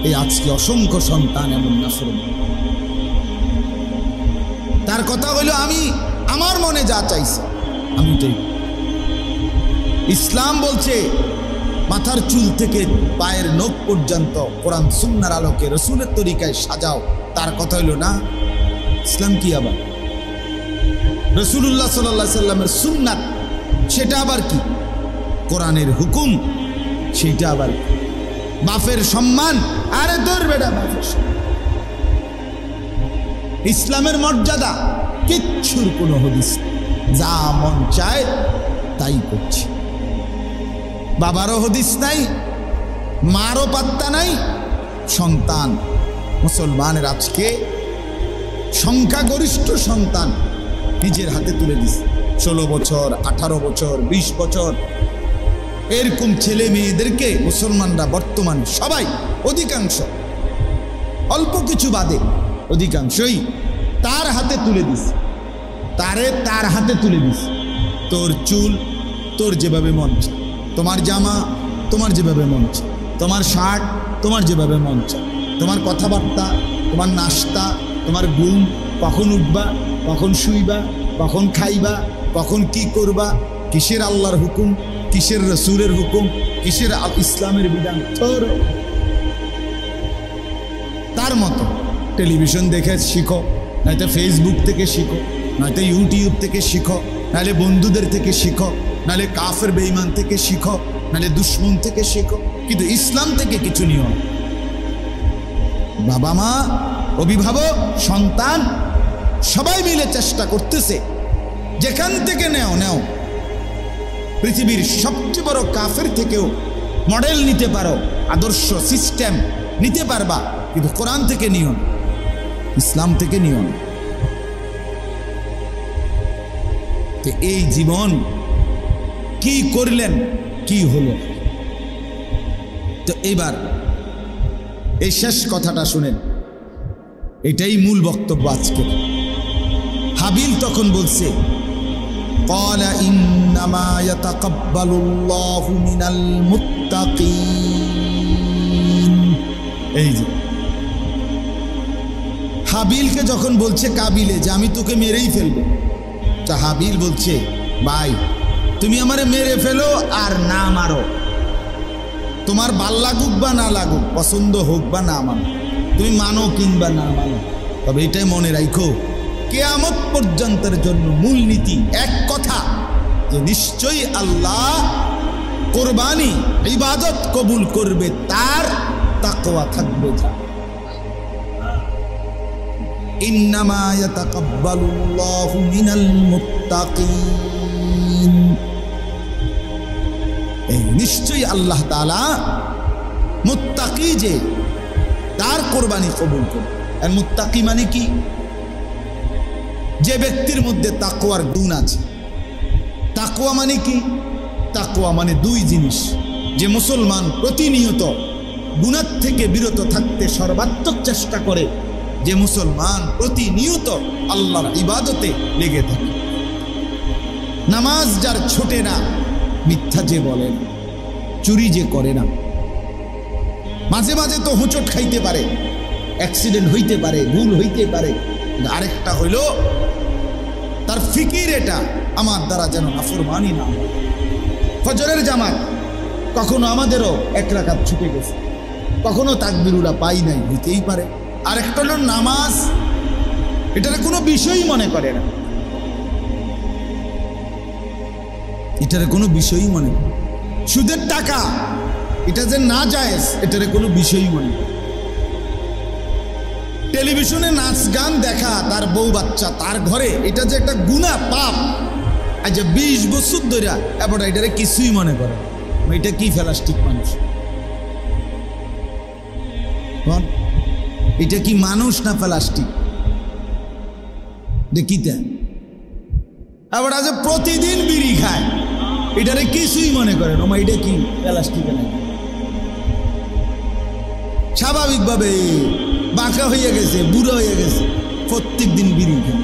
এই আজকে অসংখ্য সন্তান এমন নাফরমান। তার কথা হইল আমি আমার মনে যা চাইছি আমি তাই। ইসলাম বলছে মাথার চুল থেকে পায়ের নখ পর্যন্ত কোরআন সুন্নাহর আলোকে রাসূলের তরিকায় সাজাও। তার কথা হইল না ইসলাম কি আবার রাসূলুল্লাহ সাল্লাল্লাহু আলাইহি সাল্লামের সুন্নাত সেটা আবার কি, কোরআনের হুকুম সেটা আবার কি, বাপের সম্মান আরে তোর বেটা বাপের ইসলামের মর্যাদা কিচ্ছুর কোনো হদিস যা মন চায় তাই করছে। বাবারও হদিস নাই, মারও পাত্তা নাই। সন্তান মুসলমানের আজকে সংখ্যাগরিষ্ঠ সন্তান নিজের হাতে তুলে দিছে। 16 বছর 18 বছর 20 বছর এরকম ছেলে মেয়েদেরকে মুসলমানরা বর্তমানে সবাই অধিকাংশ, অল্প কিছু বাদে অধিকাংশই তার হাতে তুলে দিছে। তার হাতে তুলে দিছে। তোর চুল তোর যেভাবে মন চায়, তোমার জামা তোমার যেভাবে মন চায়, তোমার শার্ট তোমার যেভাবে মন চায়, তোমার কথাবার্তা, তোমার নাস্তা, তোমার ঘুম, কখন উঠবা, কখন শুইবা, কখন খাইবা, কখন কি করবা, কিসের আল্লাহর হুকুম, কিসের রাসূলের হুকুম, কিসের ইসলামের বিধান, তার মতো টেলিভিশন দেখে শিখো, নয়তো ফেসবুক থেকে শিখো, নয়তো ইউটিউব থেকে শিখো, নাহলে বন্ধুদের থেকে শিখো, নাহলে কাফের বেঈমান থেকে শিখো, নাহলে দুশ্মন থেকে শিখো, কিন্তু ইসলাম থেকে কিছু নিও না। বাবা মা, অভিভাবক, সন্তান সবাই মিলে চেষ্টা করতেছে যেখান থেকে নেও। পৃথিবীর সবচেয়ে বড় কাফের থেকেও মডেল নিতে পারো, আদর্শ সিস্টেম নিতে পারবা, কিন্তু কোরআন থেকে নিও না, ইসলাম থেকে নিও না। তো এই জীবন কি করলেন, কি হলো? তো এবার এই শেষ কথাটা শুনেন, এটাই মূল বক্তব্য আজকে। হাবিল তখন বলছে قال إنما يتقبل الله من المتقين। এই যে হাবিলকে যখন বলছে কাবিলে যে আমি তোকে মেরেই ফেলবো, তা হাবিল বলছে ভাই তুমি আমারে মেরে ফেলো আর না মারো, তোমার ভাল লাগুক বা না লাগুক, পছন্দ হোক বা না মানো, তুমি মানো কিংবা না মানো, তবে এটাই মনে রাখো কিয়ামত পর্যন্তের জন্য মূলনীতি এক কথা, যে নিশ্চয়ই আল্লাহ কুরবানি ইবাদত কবুল করবে তার তাকওয়া থাকবে যা। ইন্নামা ইয়াতাকাব্বালুল্লাহু মিনাল মুত্তাকিন। এই নিশ্চয়ই আল্লাহ তাআলা মুত্তাকি যে তার কুরবানি কবুল করবে। আর মুত্তাকি মানে কি? যে ব্যক্তির মধ্যে তাকওয়ার গুণ আছে। তাকওয়া মানে কি? তাকওয়া মানে দুই জিনিস, যে মুসলমান প্রতিনিয়ত গুনাহ থেকে বিরত থাকতে সর্বাত্মক চেষ্টা করে, যে মুসলমান প্রতিনিয়ত আল্লাহর ইবাদতে লেগে থাকে। নামাজ যার ছোটে না, মিথ্যা যে বলে না, চুরি যে করে না, মাঝে মাঝে তো হোঁচট খাইতে পারে, অ্যাক্সিডেন্ট হইতে পারে, ভুল হইতে পারে, আরেকটা হইল তার ফিকির এটা আমার দ্বারা যেন নাফরমানি না হয়। ফজরের জামাত কখনো আমাদেরও 1 রাকাত ছুটে গেছে, কখনো তাকবীরুল্লাহ পাই নাই, হইতেই পারে। আরেকটা হলো নামাজ, এটার কোনো বিষয়ই মনে করে না, এটার কোনো বিষয়ই মনে করে। সুদের টাকা এটা যে না জায়েজ, এটার কোনো বিষয়ই মনে করে। টেলিভিশনে নাচ গান দেখা, তার বউ বাচ্চা তার ঘরে, এটা যে একটা গুনাহ পাপ, আজ 20 বছর ধরে এবার এটারে কিছুই মনে করে। এটা কি ফেলাস্টিক মানুষ? এটা কি মানুষ না প্লাস্টিক? দেখিতে আবার আজ প্রতিদিন বিড়ি খায়, এটারে কিছুই মনে করে না, এটা কি প্লাস্টিক? স্বাভাবিকভাবে বাঁকা হয়ে গেছে, বুড়ো হয়ে গেছে, প্রত্যেক দিন বিড়ি খায়,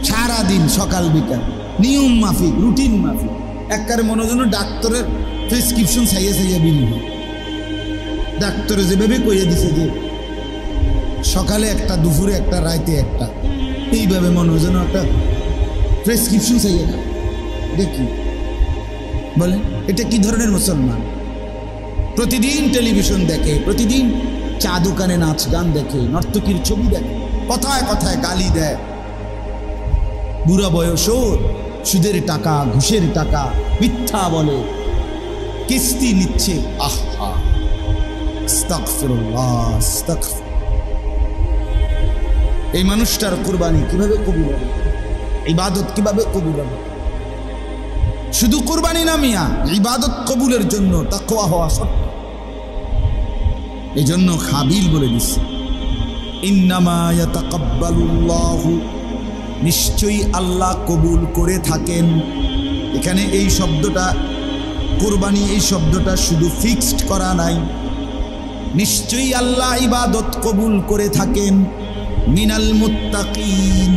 সারাদিন সকাল বিকাল নিয়ম মাফিক, রুটিন মাফিক, একবারে মনে হয় ডাক্তারের প্রেসক্রিপশন চাইয়ে চাইয়ে বিড়ি খায়। ডাক্তারে যেভাবে কইয়ে দিছে যে সকালে একটা, দুপুরে একটা, রাইতে একটা, এইভাবে মনে হয় যেন একটা প্রেসক্রিপশন চাইয়ে না। দেখি বলেন এটা কি ধরনের মুসলমান? প্রতিদিন টেলিভিশন দেখে, প্রতিদিন চা দোকানে নাচ গান দেখে, নর্তকীর ছবি দেখে, কথায় কথায় গালি দেয়, বুড়া বয়সও সুদের টাকা, ঘুষের টাকা, মিথ্যা বলে, কিস্তি নিচ্ছে। আহা, আস্তাগফিরুল্লাহ, আস্তাগফির। এই মানুষটার কুরবানি কিভাবে কবুল হবে? ইবাদত কিভাবে কবুল হবে? শুধু কুরবানি না মিয়া, ইবাদত কবুলের জন্য তাকওয়া হওয়া শর্ত। এই জন্য হাবিল বলে দিচ্ছে ইন্নামা ইয়াতাকাব্বালুল্লাহু, নিশ্চয়ই আল্লাহ কবুল করে থাকেন। এখানে এই শব্দটা কুরবানি, এই শব্দটা শুধু ফিক্সড করা নাই, নিশ্চয়ই আল্লাহ ইবাদত কবুল করে থাকেন মিনাল মুত্তাকিন,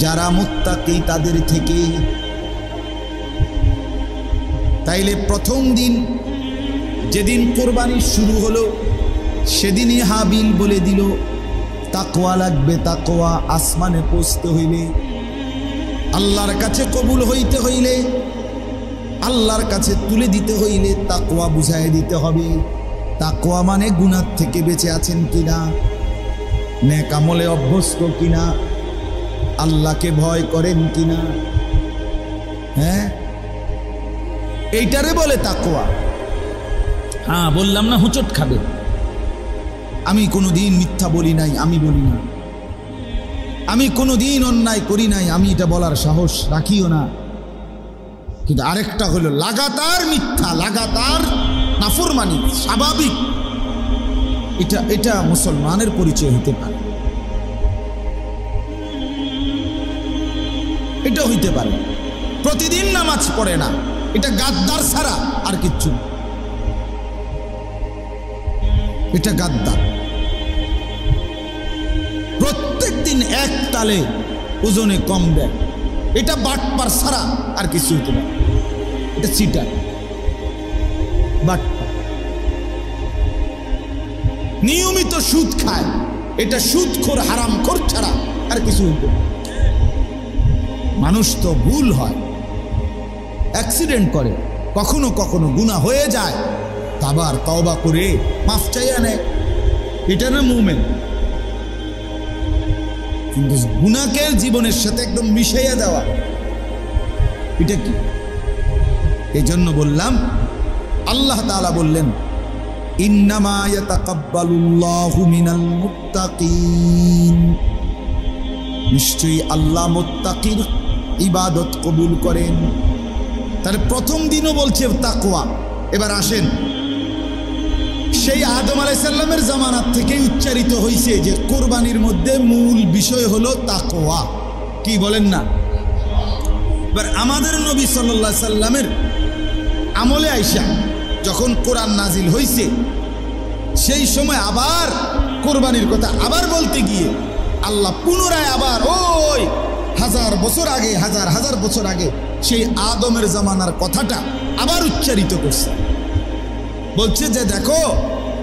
যারা মুত্তাকি তাদের থেকে। তাইলে প্রথম দিন যেদিন কুরবানি শুরু হলো সেদিনই হাবিল বলে দিল তাকওয়া লাগবে। তাকওয়া আসমানে পৌঁছতে হইলে, আল্লাহর কাছে কবুল হইতে হইলে, আল্লাহর কাছে তুলে দিতে হইলে তাকওয়া বুঝাই দিতে হবে। তাকওয়া মানে গুনাহ থেকে বেঁচে আছেন কিনা, নেক আমলে অভ্যস্ত কিনা, আল্লাহকে ভয় করেন কিনা। হ্যাঁ, এইটারে বলে তাকওয়া। হ্যাঁ, বললাম না হুঁচট খাবে। আমি কোনোদিন মিথ্যা বলি নাই, আমি বলি না। আমি কোনোদিন অন্যায় করি নাই, আমি এটা বলার সাহস রাখিও না। কিন্তু আরেকটা হলো লাগাতার মিথ্যা, লাগাতার নাফরমানি, স্বাভাবিক। এটা মুসলমানের পরিচয় হতে পারে, এটা হইতে পারে। প্রতিদিন নামাজ পড়ে না, এটা গাদ্দার ছাড়া আর কিচ্ছু না। এটা গাদ্দার। প্রত্যেক দিন এক তালে ওজনে কম দেয়, এটা বাটপার ছাড়া আর কিছু হইতে পারে। এটা চিটার, বাটপার। নিয়মিত সুদ খায়, এটা সুদখোর, হারামখোর ছাড়া আর কিছু হইতে পারে। মানুষ তো ভুল হয়, অ্যাক্সিডেন্ট করে, কখনো কখনো গুনাহ হয়ে যায়, আবার তওবা করে মাফ চাইয়া নেয়, এটা না মুমিন। কিন্তু গুনাহকে জীবনের সাথে একদম মিশাইয়া দেওয়া, এটা কি? এই জন্য বললাম, আল্লাহ তাআলা বললেন ইন্নামা ইয়াতাকাব্বালুল্লাহু মিনাল মুত্তাকিন, নিশ্চয়ই আল্লাহ মুত্তাকির ইবাদত কবুল করেন। তাহলে প্রথম দিনও বলছে তাকওয়া। এবার আসেন, সেই আদম আলাইহিস সালামের জামানাত থেকে উচ্চারিত হয়েছে যে কুরবানির মধ্যে মূল বিষয় হলো তাকওয়া। কি বলেন না? এবার আমাদের নবী সাল্লাল্লাহু আলাইহি সাল্লামের আমলে আয়েশা যখন কোরআন নাজিল হয়েছে, সেই সময় আবার কুরবানির কথা আবার বলতে গিয়ে আল্লাহ পুনরায় আবার ওই হাজার বছর আগে, হাজার হাজার বছর আগে সেই আদমের জামানার কথাটা আবার উচ্চারিত করছে। বলছে যে দেখো,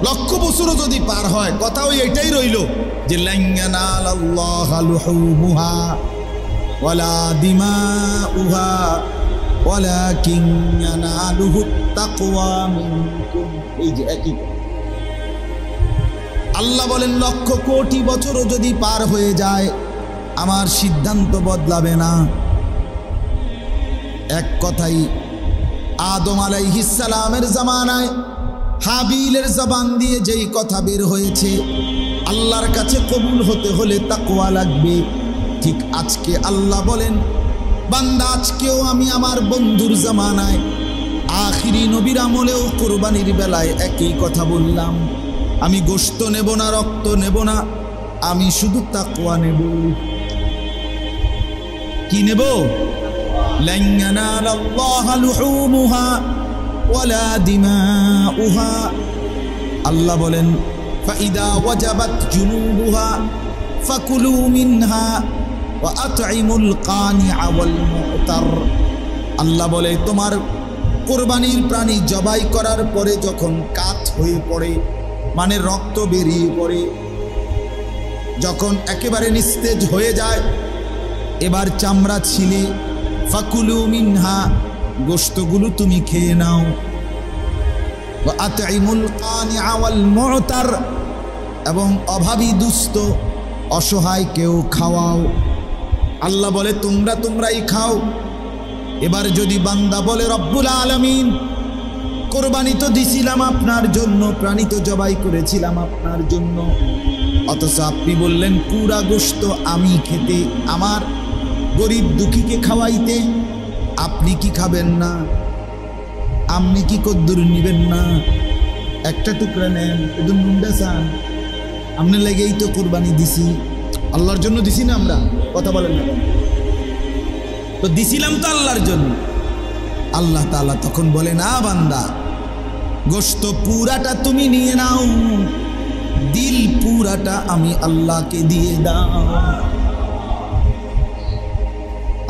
লক্ষ বছরও যদি পার হয়, কথা ওই এটাই রইল যে লান ইয়ানালাল্লাহা লুহুমুহা ওয়ালা দিমাউহা ওয়ালাকিন ইয়ানালুহুত তাকওয়া মিনকুম। এই যে একই কথা। আল্লাহ বলেন লক্ষ কোটি বছরও যদি পার হয়ে যায়, আমার সিদ্ধান্ত বদলাবে না। এক কথাই আদম আলাইহিস সালামের জামানায় হাবিলের জবান দিয়ে যেই কথা বের হয়েছে, আল্লাহর কাছে কবুল হতে হলে তাকওয়া লাগবে। ঠিক আজকে আল্লাহ বলেন, বান্দা আজকেও আমি আমার বন্ধুর জামানায় আখিরি নবীর আমলেও কুরবানির বেলায় একই কথা বললাম, আমি গোশত নেব না, রক্ত নেব না, আমি শুধু তাকওয়া নেব। কি নেব? লান ইয়ানালাল্লাহা লুহুমুহা ওয়ালা দিমাউহা। আল্লাহ বলেন ফাইদা ওয়াজাবাত জুনুবুহা ফাকুলু মিনহা ওয়া আতঈমুল কানিআ ওয়াল মু'তার। আল্লাহ বলে তোমার কুরবানির প্রাণী জবাই করার পরে যখন কাত হয়ে পড়ে, মানে রক্ত বেরিয়ে পড়ে, যখন একেবারে নিস্তেজ হয়ে যায় এবার চামড়া ছিলে ফাকুলু মিনহা, গোশতগুলো তুমি খেয়ে নাও, ওয়া আতঈমুল কানিআ ওয়াল মু'তার, এবং অভাবী দুস্থ অসহায় কেউ খাওয়াও। আল্লাহ বলে তোমরাই খাও। এবার যদি বান্দা বলে রব্বুল আলামিন কোরবানি তো দিছিলাম আপনার জন্য, প্রাণী তো জবাই করেছিলাম আপনার জন্য, অথচ আপনি বললেন পুরা গোশত আমি খেতে, আমার গরিব দুঃখীকে খাওয়াইতে, আপনি কি খাবেন না? আপনি কি কদ্দুর নিবেন না? একটা টুকরা নেন, এদুন নুনডা চান, আপনি লেগেই তো কোরবানি দিছি, আল্লাহর জন্য দিছি না? আমরা কথা বলেন না, তো দিছিলাম তো আল্লাহর জন্য। আল্লাহ তাআলা তখন বলে না বান্দা, গোশত পুরাটা তুমি নিয়ে নাও, দিল পুরাটা আমি আল্লাহকে দিয়ে দাও।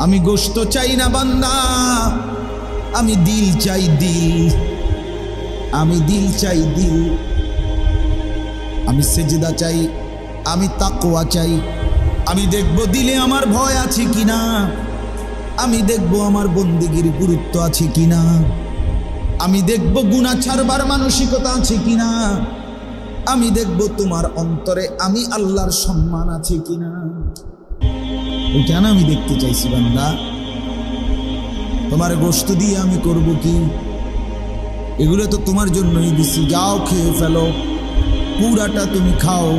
আমি গোশত চাই না বান্দা, আমি দিল চাই, দিল, আমি দিল চাই, দিল, আমি সেজদা চাই, আমি তাকওয়া চাই, আমি দেখব দিলে আমার ভয় আছে কিনা, আমি দেখব আমার বন্দেগীর গুরুত্ব আছে কিনা, আমি দেখব গুনাহ ছাড়বার মানসিকতা আছে কিনা, আমি দেখব তোমার অন্তরে আমি আল্লাহর সম্মান আছে কিনা। ওইটা না আমি দেখতে চাইছি বান্দা। তোমার গোশত দিয়ে আমি করব কি? এগুলো তো তোমার জন্যই দিছি, যাও খেয়ে ফেলো, পুরাটা তুমি খাও।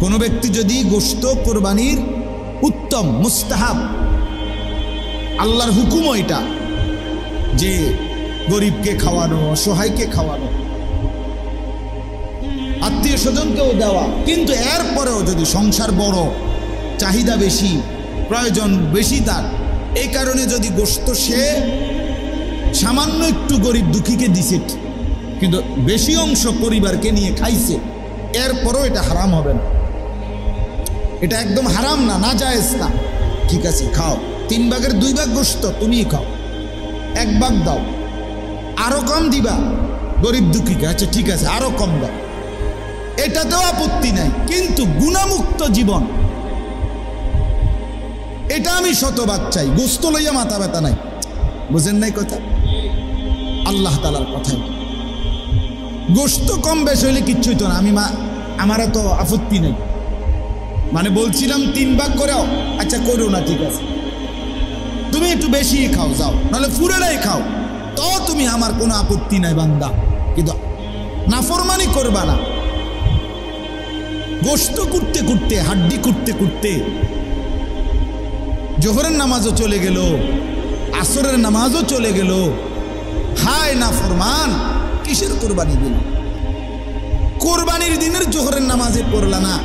কোন ব্যক্তি যদি গোশত কোরবানির উত্তম মুস্তাহাব, আল্লাহর হুকুম এটা যে গরিবকে খাওয়ানো, অসহায়কে খাওয়ানো, আত্মীয় স্বজনকেও দেওয়া, কিন্তু এরপরেও যদি সংসার বড়, চাহিদা বেশি, প্রয়োজন বেশি তার, এই কারণে যদি গোশত সে সামান্য একটু গরিব দুঃখীকে দিছে, কিন্তু বেশি অংশ পরিবারকে নিয়ে খাইছে, এরপরও এটা হারাম হবে না, এটা একদম হারাম না, নাজায়েজ না। ঠিক আছে খাও, 3 ভাগের 2 ভাগ গোশত তুমিই খাও, 1 ভাগ দাও, আরো কম দিবা গরিব দুঃখীকে, আচ্ছা ঠিক আছে আরো কম দাও, এটাতেও আপত্তি নাই, কিন্তু গুনাহমুক্ত জীবন এটা আমি শতভাগ চাই, গোশত লইয়া মাথা ব্যথা নাই। বুঝেন নাই কথা? আল্লাহ তাআলার কথাই, গোশত কম বেশ হইলে কিচ্ছুই তো না, আমার তো আপত্তি নেই, মানে বলছিলাম 3 ভাগ করেও, আচ্ছা করো না, ঠিক আছে তুমি একটু বেশি খাও, যাও, নাহলে পুরোটাই খাও, তো তুমি আমার কোনো আপত্তি নাই বান্দা, কিন্তু নাফরমানি করবা না। গোশত করতে করতে, হাড্ডি করতে করতে জোহরের নামাজও চলে গেল, আসরের নামাজও চলে গেল, হায় নাফরমান, কিসের কোরবানি দিল? কোরবানির দিনের জোহরের নামাজে পড়লা না,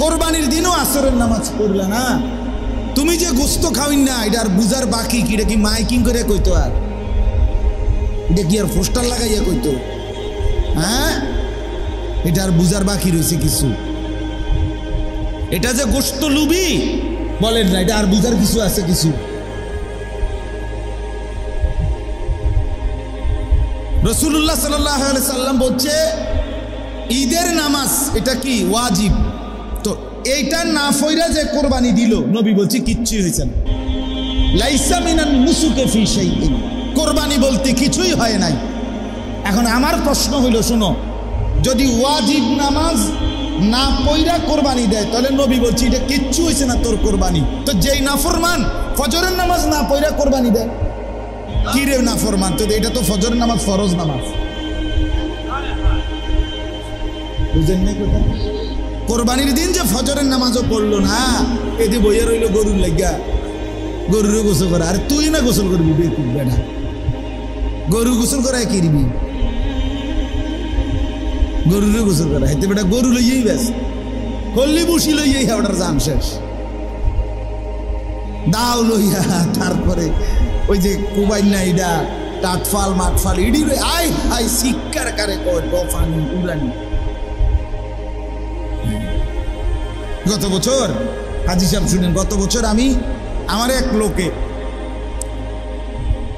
কোরবানির দিনও আসরের নামাজ পড়লা না, তুমি যে গোশত খাওয়াই না, এটা আর বুঝার বাকি কি? এটা কি মাইকিং করে কইতো? আর এটা কি আর পোস্টার লাগাইয়া কইতো? হ্যাঁ, এটা আর বুঝার বাকি রয়েছে কিছু? এটা যে গোশত লুবি বলেন না, এটা আর বুঝার কিছু আছে? কিছু রাসূলুল্লাহ সাল্লাল্লাহু আলাইহি সাল্লাম বলছে ঈদের নামাজ এটা কি ওয়াজিব, তো এইটা না ফইরা যে কোরবানি দিল, নবী বলছে কিচ্ছুই হয়েছে না, লাইসা মিনান নুসুকে ফি শাইইন, কোরবানি বলতে কিছুই হয় নাই। এখন আমার প্রশ্ন হইল, শুনো, যদি ওয়াজিব নামাজ না পইরা কোরবানি দেয়, তাহলে নবী বলছে এটা কিচ্ছু হয়েছে না তোর কোরবানি, তো যেই নাফরমান ফজরের নামাজ না পইরা কোরবানি দেয়, কি রে নাফরমান, তো এটা তো ফজরের নামাজ ফরজ নামাজ, বুঝেন নাই কথা? কোরবানির দিন যে ফজরের নামাজও পড়লো না, এতে বইয়া রইল গরুর লাগিয়া, গরুরে গোসল করা, আর তুই না গোসল করবি বেটা, গরু গোসল করায় কিরবি, গরুরে গোসল করা, এতে বেটা গরু লইয়াই ব্যাস, হল্লি বুসি লইয়াই ওটার জান শেষ, দাও লইয়া, তারপরে ওই যে কুবাই না ইডা টাটফাল মাটফাল ইডি আই হাই শিক্ষার কারে কয় দফানি উড়ানি। গত বছর হাজি সাহেব শুনেন, গত বছর আমার এক লোকে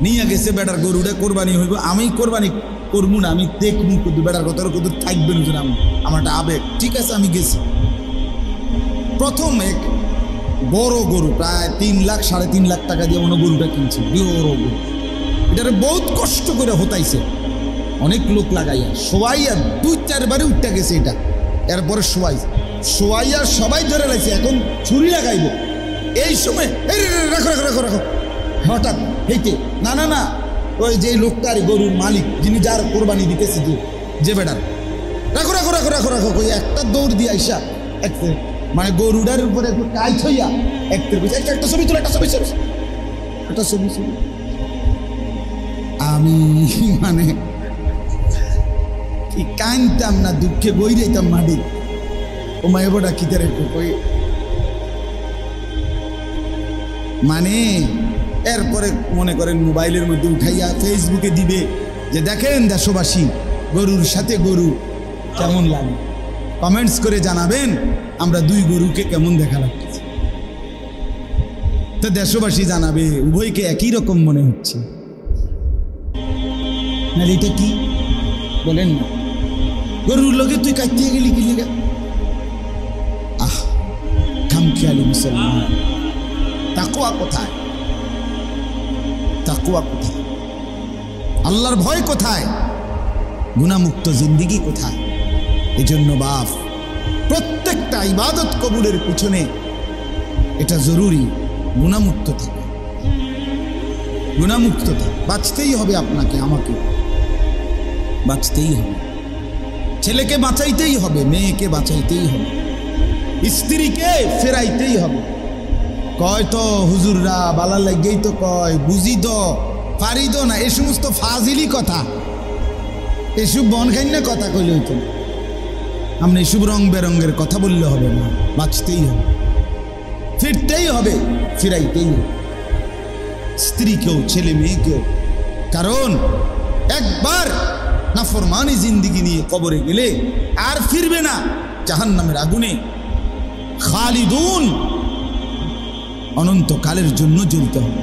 নিয়ে গেছে, বেটার গরুটা কোরবানি হইব, আমি কোরবানি করবো না, আমি দেখবো কুদু বেড়ার কথা কুদু থাকবেন আমার একটা আবেগ। ঠিক আছে, আমি গেছি। প্রথম এক বড় গরু, প্রায় 3 লাখ 3.5 লাখ টাকা দিয়ে মনে গরুটা কিনছি, বড় গরু। এটারে বহুত কষ্ট করে হতাইছে, অনেক লোক লাগাইয়া শোয়াইয়া 2-4 বারে উঠতে গেছে এটা। এরপরে শোয়াইয়া সবাই ধরে লাগছে, এখন ছুরি লাগাইব। এই সময় রাখো রাখো রাখো রাখো, হঠাৎ হেঁটে না না না, ওই যে লোকটার গরুর মালিক, যিনি যার কোরবানি দিতেছে, যে বেটার, রাখো রাখো রাখো রাখো রাখো, ওই একটা দৌড় দিয়ে আইসা একটা মানে গরুটার উপরে একটু কাইট হইয়া একটা ছবি তোলা, একটা ছবি একটা ছবি। আমি মানে কি কানতাম না, দুঃখে বই দিতাম মাটি। ও মা এবোটা কি তার কই মানে। এরপরে মনে করেন মোবাইলের মধ্যে উঠাইয়া ফেসবুকে দিবে যে দেখেন দেশবাসী, গরুর সাথে গরু কেমন লাগে, কমেন্টস করে জানাবেন আমরা 2 গরুকে কেমন দেখা লাগতেছে। তো দেশবাসী জানাবে উভয়কে একই রকম মনে হচ্ছে না। এটা কি বলেন না, গরুর লোকে তুই কাটিয়ে গেলি কি লেগে? আহ, খামখেয়ালি মুসলমান। তাকওয়া কোথায়? তাকওয়া কোথায়? আল্লাহর ভয় কোথায়? গুনাহমুক্ত জিন্দেগি কোথায়? এজন্য বাপ, প্রত্যেকটা ইবাদত কবুলের পিছনে এটা জরুরি, গুনাহমুক্ত থাকা। গুনাহমুক্ত থাকা, বাঁচতেই হবে আপনাকে, আমাকে বাঁচতেই হবে। ছেলেকে বাঁচাইতেই হবে, মেয়েকে বাঁচাইতেই হবে, স্ত্রীকে ফেরাইতেই হবে। কয় তো হুজুররা বালা লাগেই তো কয়, বুঝি তো পারি তো না, এ সমস্ত ফাজিলি কথা, এসব বনখাইন্যা কথা কইলে হইতো না। আমরা এসব রং বেরঙ্গের কথা বললে হবে না, বাঁচতেই হবে, ফিরতেই হবে, ফিরাইতেই হবে স্ত্রীকেও ছেলে মেয়েকেও। কারণ একবার নাফরমানি জিন্দিগি নিয়ে কবরে গেলে আর ফিরবে না, জাহান্নামের আগুনে খালিদুন, অনন্তকালের জন্য জ্বলতে হবে।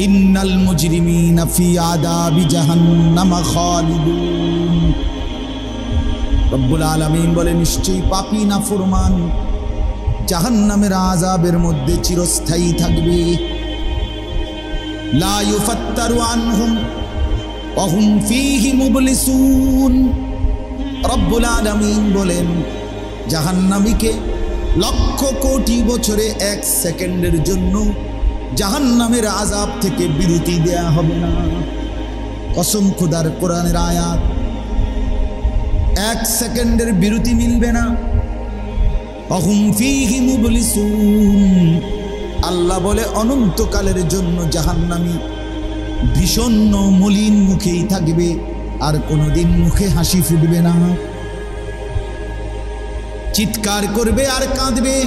ইন্নাল মুজরিমিনা ফি আযাবি জাহান্নাম খালিদুন। রব্বুল আলামিন বলে, নিশ্চয়ই পাপী নাফরমান জাহান্নামের আযাবের মধ্যে চিরস্থায়ী থাকবে। লা ইউফাত্তারু আনহুম ওয়া হুম ফীহি মুবলিসুন। রব্বুল আলামিন বলেন, জাহান্নামীকে লক্ষ কোটি বছরে 1 সেকেন্ডের জন্য জাহান্নামের আযাব থেকে বিরতি দেয়া হবে না। কসম খোদার, কোরআনের আয়াত, 1 সেকেন্ডের বিরতি মিলবে না। অহুম ফীহি মুবলিসুন। আল্লাহ বলে, অনন্তকালের জন্য জাহান্নামী ভীষণ মলিন মুখেই থাকবে, আর কোনোদিন মুখে হাসি ফুটবে না। চিৎকার করবে আর কাঁদবে।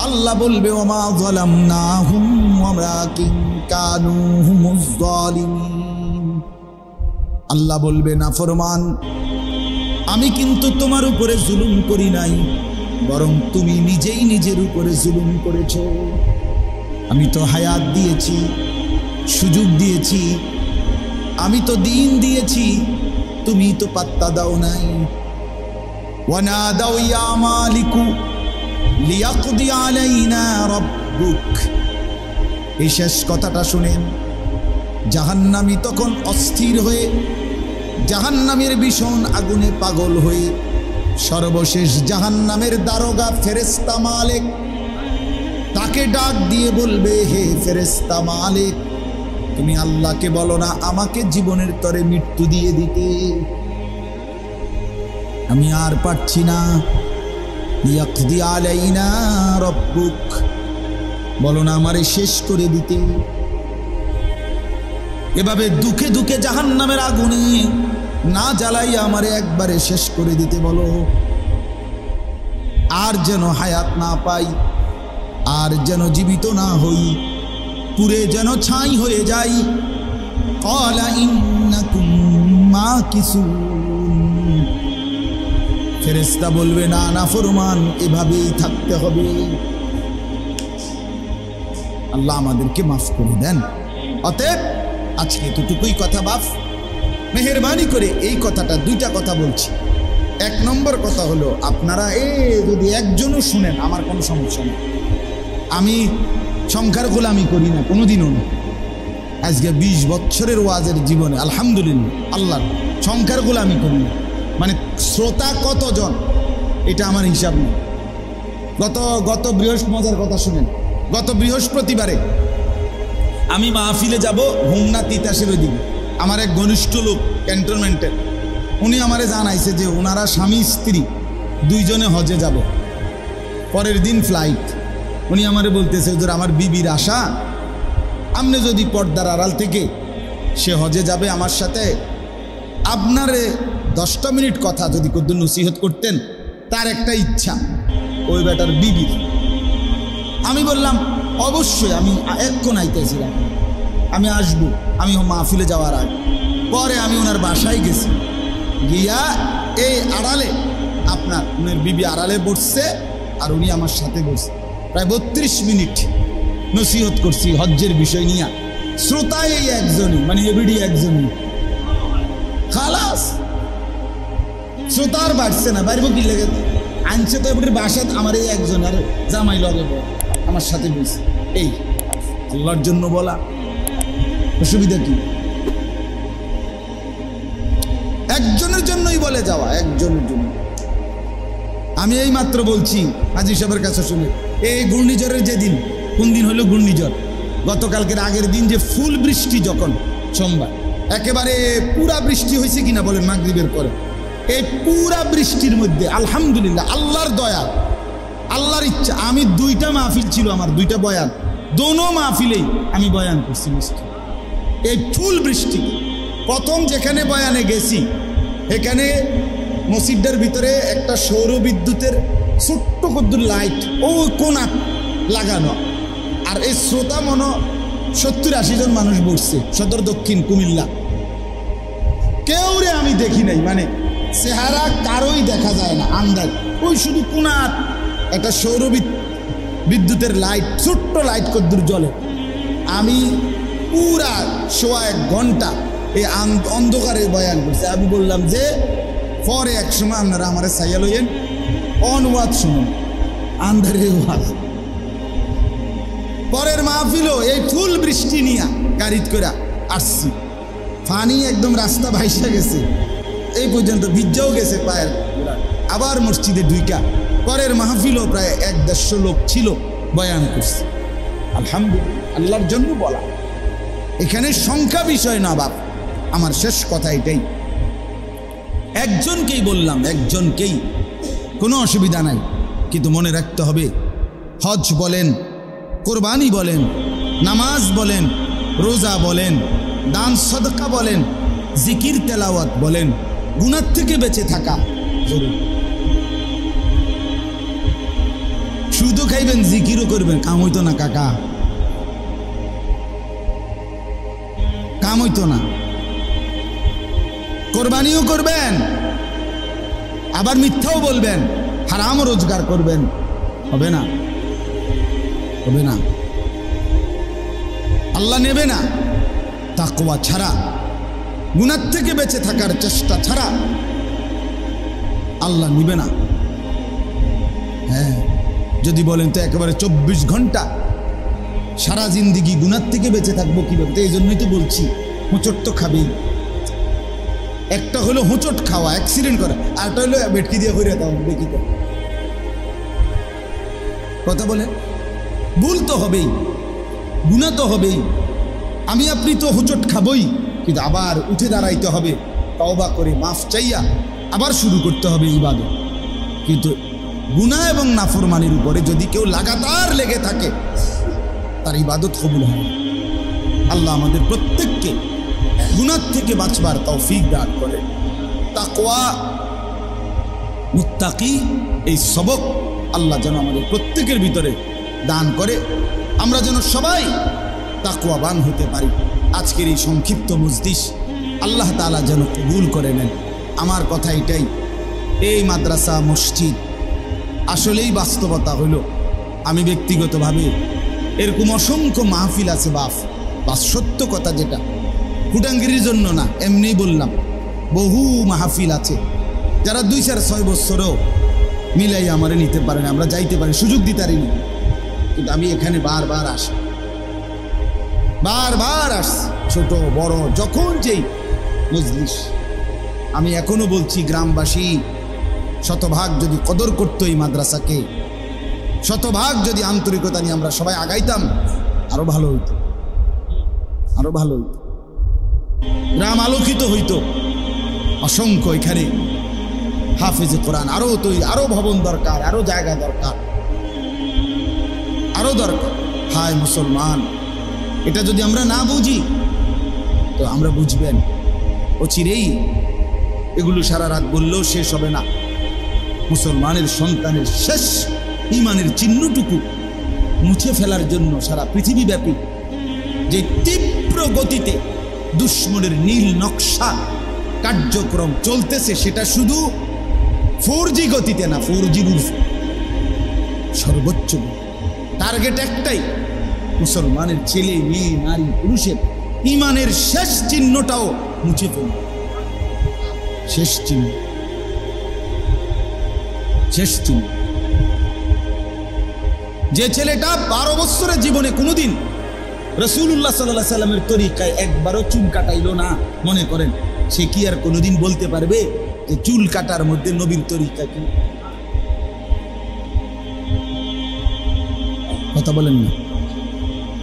আল্লাহ বলবে, ওমা যালামনাহুম ওয়ালাকিন কানু হুমুজ যালিমিন। আল্লাহ বলবে, নাফরমান, আমি কিন্তু তোমার উপরে জুলুম করি নাই, বরং তুমি নিজেই নিজের উপরে জুলুম করেছো। আমি তো হায়াত দিয়েছি, সুযোগ দিয়েছি, আমি তো দিন দিয়েছি, তুমি তো পাত্তা দাও নাই। ওয়ানাদাউ ইয়া মালিকু লিয়াকদি আলাইনা রাব্বুক। এই শেষ কথাটা শুনেন, জাহান্নামী তখন অস্থির হয়ে, জাহান্নামের ভীষণ আগুনে পাগল হয়ে, সর্বশেষ জাহান্নামের দারোগা ফেরেশতা মালিক তাকে ডাক দিয়ে বলবে, হে ফেরেশতা মালিক, তুমি আল্লাহকে বলো না আমাকে জীবনের তরে মৃত্যু দিয়ে দিতে, আমি আর পারছি না। ইয়াকদি আলাইনা রাব্বুক, বলো না আমারে শেষ করে দিতে। এভাবে দুঃখে দুঃখে জাহান্নামের আগুনে না জ্বালাইয়া আমারে একবারে শেষ করে দিতে বলো, আর যেন হায়াত না পাই, আর যেন জীবিত না হই, পুরে যেন ছাই হয়ে যাই। ক্বালা ইন্নাকুম মাকিসুন। ফেরেশতা বলবে, না নাফরমান, এভাবেই থাকতে হবে। আল্লাহ আমাদেরকে মাফ করে দেন। অতএব আজকে এতটুকুই কথা বাপ। মেহেরবানি করে এই কথাটা, দুইটা কথা বলছি। এক নম্বর কথা হলো, আপনারা যদি একজনও শুনেন আমার কোনো সমস্যা নেই, আমি সংখ্যার গোলামি করি না কোনোদিনও না। আজকে 20 বছরের ওয়াজের জীবনে আলহামদুলিল্লাহ আল্লাহর সংখ্যার গোলামি করি না। মানে শ্রোতা কতজন এটা আমার হিসাব নেই। গত মজার কথা শুনেন, গত বৃহস্পতিবারে আমি মাহফিলে যাব হোমনা তিতাসের ওইদিকে। আমার এক ঘনিষ্ঠ লোক ক্যান্টনমেন্টের, উনি আমারে জানাইছে যে ওনারা স্বামী স্ত্রী দুইজনে হজে যাবে, পরের দিন ফ্লাইট। উনি আমারে বলতেছে হুজুর আমার বিবির আশা, আপনি যদি পর্দার আড়াল থেকে সে হজে যাবে আমার সাথে, আপনারে 10টা মিনিট কথা যদি কদ্দু নসিহত করতেন, তার একটা ইচ্ছা ওই বেটার বিবির। আমি বললাম অবশ্যই, আমি এক্ষণ আইতেছিলাম, আমি আসবো, আমি মাহফিলে যাওয়ার আগে। পরে আমি ওনার বাসায় গেছি, গিয়া এই আড়ালে আপনার উনার বিবি আড়ালে বসছে আর উনি আমার সাথে বসছে। প্রায় 32 মিনিট নসিহত করছি হজ্জের বিষয় নিয়ে। শ্রোতা এই একজনই, মানে এবিডি একজনই, খালাস। শ্রোতার বাড়ছে না, বাড়ব কি লেগে আনছে তো এবারে বাসাত আমার এই একজন, আর জামাই লগে আমার সাথে বসে। এই আল্লাহর জন্য বলা, অসুবিধা কি? একজনের জন্যই বলে যাওয়া, একজনের জন্য। আমি এই মাত্র বলছি হাজী সাহেবের কাছে শুনে, এই ঘূর্ণিঝড়ের যেদিন, কোন দিন হলো ঘূর্ণিঝড়, গতকালকের আগের দিন যে ফুল বৃষ্টি, যখন সোমবার একেবারে পুরা বৃষ্টি হয়েছে কিনা বলেন মাগরিবের পরে, এই পুরা বৃষ্টির মধ্যে আলহামদুলিল্লাহ আল্লাহর দয়া, আল্লাহর ইচ্ছা, আমি 2টা মাহফিল ছিল আমার, 2টা বয়ান, দোনো মাহফিলেই আমি বয়ান করছি। এই ফুল বৃষ্টি প্রথম যেখানে বয়ানে গেছি, এখানে মসজিদের ভিতরে একটা সৌর বিদ্যুতের ছোট্ট কদ্দুর লাইট ও কোনা লাগানো, আর এই শ্রোতা মনে 70-80 জন মানুষ বসছে, সদর দক্ষিণ কুমিল্লা। কেউ রে আমি দেখি নাই, মানে চেহারা কারোই দেখা যায় না, আন্দাজ ওই শুধু কোনার একটা সৌর বিদ্যুতের লাইট, ছোট্ট লাইট কদ্দুর জ্বলে। আমি পুরা 1.5 ঘন্টা এই অন্ধকারে বয়ান করছি। আমি বললাম যে পরে এক সময় আপনারা আমার সাইয়া লইয়েন, অনওয়াজ শুনুন, আন্ধারে ওয়াজ। পরের মাহফিলও এই ফুল বৃষ্টি নিয়ে গাড়িত করে আসছি, পানি একদম রাস্তা ভাইসা গেছে, এই পর্যন্ত ভিজাও গেছে পায়ের। আবার মসজিদে ঢুইকা পরের মাহফিলও প্রায় 150 লোক ছিল, বয়ান করছে। আলহামদুলিল্লাহ আল্লাহর জন্য বলা, এখানে সংখ্যা বিষয় না বাপ। আমার শেষ কথা এটাই, একজনকেই বললাম, একজনকেই, কোনো অসুবিধা নাই, কিন্তু মনে রাখতে হবে হজ বলেন, কোরবানি বলেন, নামাজ বলেন, রোজা বলেন, দান সদকা বলেন, জিকির তেলাওয়াত বলেন, গুনাহ থেকে বেঁচে থাকা জরুরি। শুধু খাইবেন জিকিরও করবেন, কাম হইতো না কাকা, কাম হইতো না। কোরবানিও করবেন, আবার মিথ্যাও বলবেন, হারাম রোজগার করবেন, হবে না, হবে না, আল্লাহ নেবে না। তাকওয়া ছাড়া, গুনাহ থেকে বেঁচে থাকার চেষ্টা ছাড়া আল্লাহ নিবে না। হ্যাঁ, যদি বলেন তো একেবারে 24 ঘন্টা সারা জিন্দিগি গুনাহ থেকে বেঁচে থাকবো কিভাবে? তো এই জন্যই তো বলছি, হোঁচট তো খাবেই। একটা হলো হোঁচট খাওয়া, অ্যাক্সিডেন্ট করা, আরটা হলো বেটকি দিয়ে হইরে দাও, দেখি তো কথা বলেন, ভুল তো হবেই, গুনাহ তো হবেই। আমি আপনি তো হোঁচট খাবই, কিন্তু আবার উঠে দাঁড়াইতে হবে, তওবা করে মাফ চাইয়া আবার শুরু করতে হবে ইবাদত। কিন্তু গুনাহ এবং নাফরমানির উপরে যদি কেউ লাগাতার লেগে থাকে, তার ইবাদত কবুল হয়। আল্লাহ আমাদের প্রত্যেককে গুনাহ থেকে বাঁচবার তৌফিক দান করে। তাকওয়া, মুত্তাকি, এই সবক আল্লাহ যেন আমাদের প্রত্যেকের ভিতরে দান করে, আমরা যেন সবাই তাকওয়াবান হতে পারি। আজকের এই সংক্ষিপ্ত মজলিস আল্লাহ তাআলা যেন কবুল করে নেন। আমার কথা এটাই, এই মাদ্রাসা মসজিদ আসলেই বাস্তবতা হইল। আমি ব্যক্তিগতভাবে এরকম অসংখ্য মাহফিল আছে বাস, সত্য কথা যেটা, ফুটাঙ্গিরির জন্য না, এমনিই বললাম। বহু মাহফিল আছে, যারা 2-4-6 বছরও মিলাই আমারে নিতে পারে না, আমরা যাইতে পারি, সুযোগ দিতে পারিনি। কিন্তু আমি এখানে বারবার আসি, ছোট বড় যখন যেই মজলিস। আমি এখনো বলছি, গ্রামবাসী শতভাগ যদি কদর করতো এই মাদ্রাসাকে, শতভাগ যদি আন্তরিকতা নিয়ে আমরা সবাই আগাইতাম, আরো ভালো হইতো, আরো ভালো হইতো, গ্রাম আলোকিত হইতো। অসংখ্য এখানে হাফেজে কোরআন আরো ভবন দরকার, আরো জায়গা দরকার, আরো দরকার। হায় মুসলমান, এটা যদি আমরা না বুঝি তো আমরা বুঝবেন অচিরেই এগুলো সারা রাত বললেও শেষ হবে না। মুসলমানের সন্তানের শেষ ইমানের চিহ্নটুকু মুছে ফেলার জন্য সারা পৃথিবীব্যাপী যে তীব্র গতিতে দুশ্মনের নীল নকশা কার্যক্রম চলতেছে, সেটা শুধু 4G গতিতে না, 4G সর্বোচ্চ টার্গেট একটাই, মুসলমানের ছেলে মেয়ে নারী পুরুষের ইমানের শেষ চিহ্নটাও মুছে ফেল, শেষ চিহ্ন। যে ছেলেটা 12 বছরের জীবনে কোনোদিন রাসূলুল্লাহ সাল্লাল্লাহু আলাইহি সাল্লামের তরিকায় একবারও চুল কাটাইলো না, মনে করেন সে কি আর কোনোদিন বলতে পারবে যে চুল কাটার মধ্যে নবীর তরিকা কি? কথা বলেন না।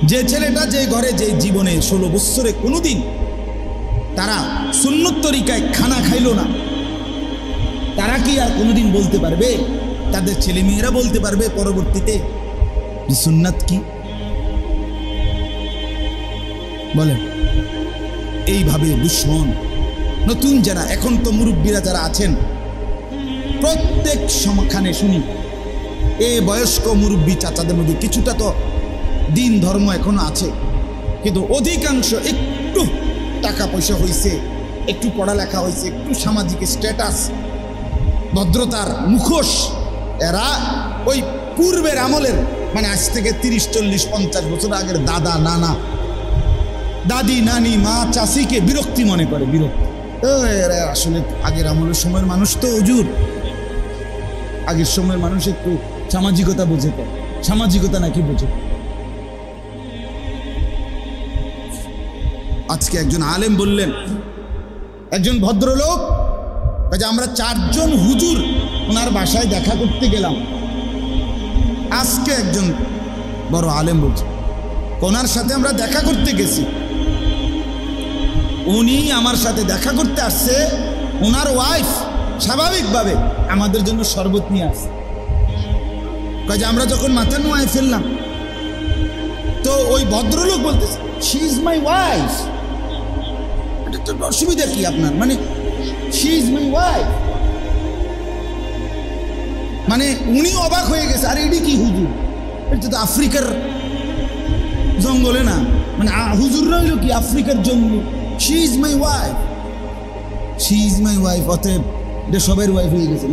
যে ছেলেটা যে ঘরে যে জীবনে 16 বছরে কোনোদিন তারা সুন্নত তরিকায় খানা খাইলো না, তারা কি আর কোনোদিন বলতে পারবে, তাদের ছেলে মেয়েরা বলতে পারবে পরবর্তীতে সুন্নাত কি? বলেন। এইভাবে দুশ্মন নতুন যারা, এখন তো মুরব্বীরা যারা আছেন, প্রত্যেক সমাখানে শুনি এ বয়স্ক মুরব্বী চাচাদের মধ্যে কিছুটা তো দিন ধর্ম এখনো আছে, কিন্তু অধিকাংশ একটু টাকা পয়সা হয়েছে, একটু পড়ালেখা হয়েছে, একটু সামাজিক স্ট্যাটাস, ভদ্রতার মুখোশ, এরা ওই পূর্বের আমলের, মানে আজ থেকে 30-40-50 বছর আগের দাদা নানা দাদি নানি মা চাষিকে বিরক্তি মনে করে, বিরক্তি। এরা আসলে আগের আমলের সময়ের মানুষ তো হুজুর, আগের সময়ের মানুষ একটু সামাজিকতা বোঝে, সামাজিকতা নাকি বোঝে। আজকে একজন আলেম বললেন, একজন ভদ্রলোক, আমরা 4 জন হুজুর ওনার বাসায় দেখা করতে গেলাম। আজকে একজন বড় আলেম বলছে, ওনার সাথে আমরা দেখা করতে গেছি, উনি আমার সাথে দেখা করতে আসছে, ওনার ওয়াইফ স্বাভাবিকভাবে আমাদের জন্য শরবত নিয়ে আসছে। আমরা যখন মাথা নোয়ায় ফেললাম, তো ওই ভদ্রলোক বলতেছে, শি ইজ মাই ওয়াইফ। অসুবিধা কি আপনার? মানে শি ইজ মাই ওয়াইফ, মানে উনি অবাক হয়ে গেছে, আর এটি কি হুজুর? এটা তো আফ্রিকার জঙ্গলে না, মানে হুজুর রইল কি আফ্রিকার জঙ্গল। She is my wife, she is my wife, অতএব এটা সবের ওয়াইফ হয়ে গেছে।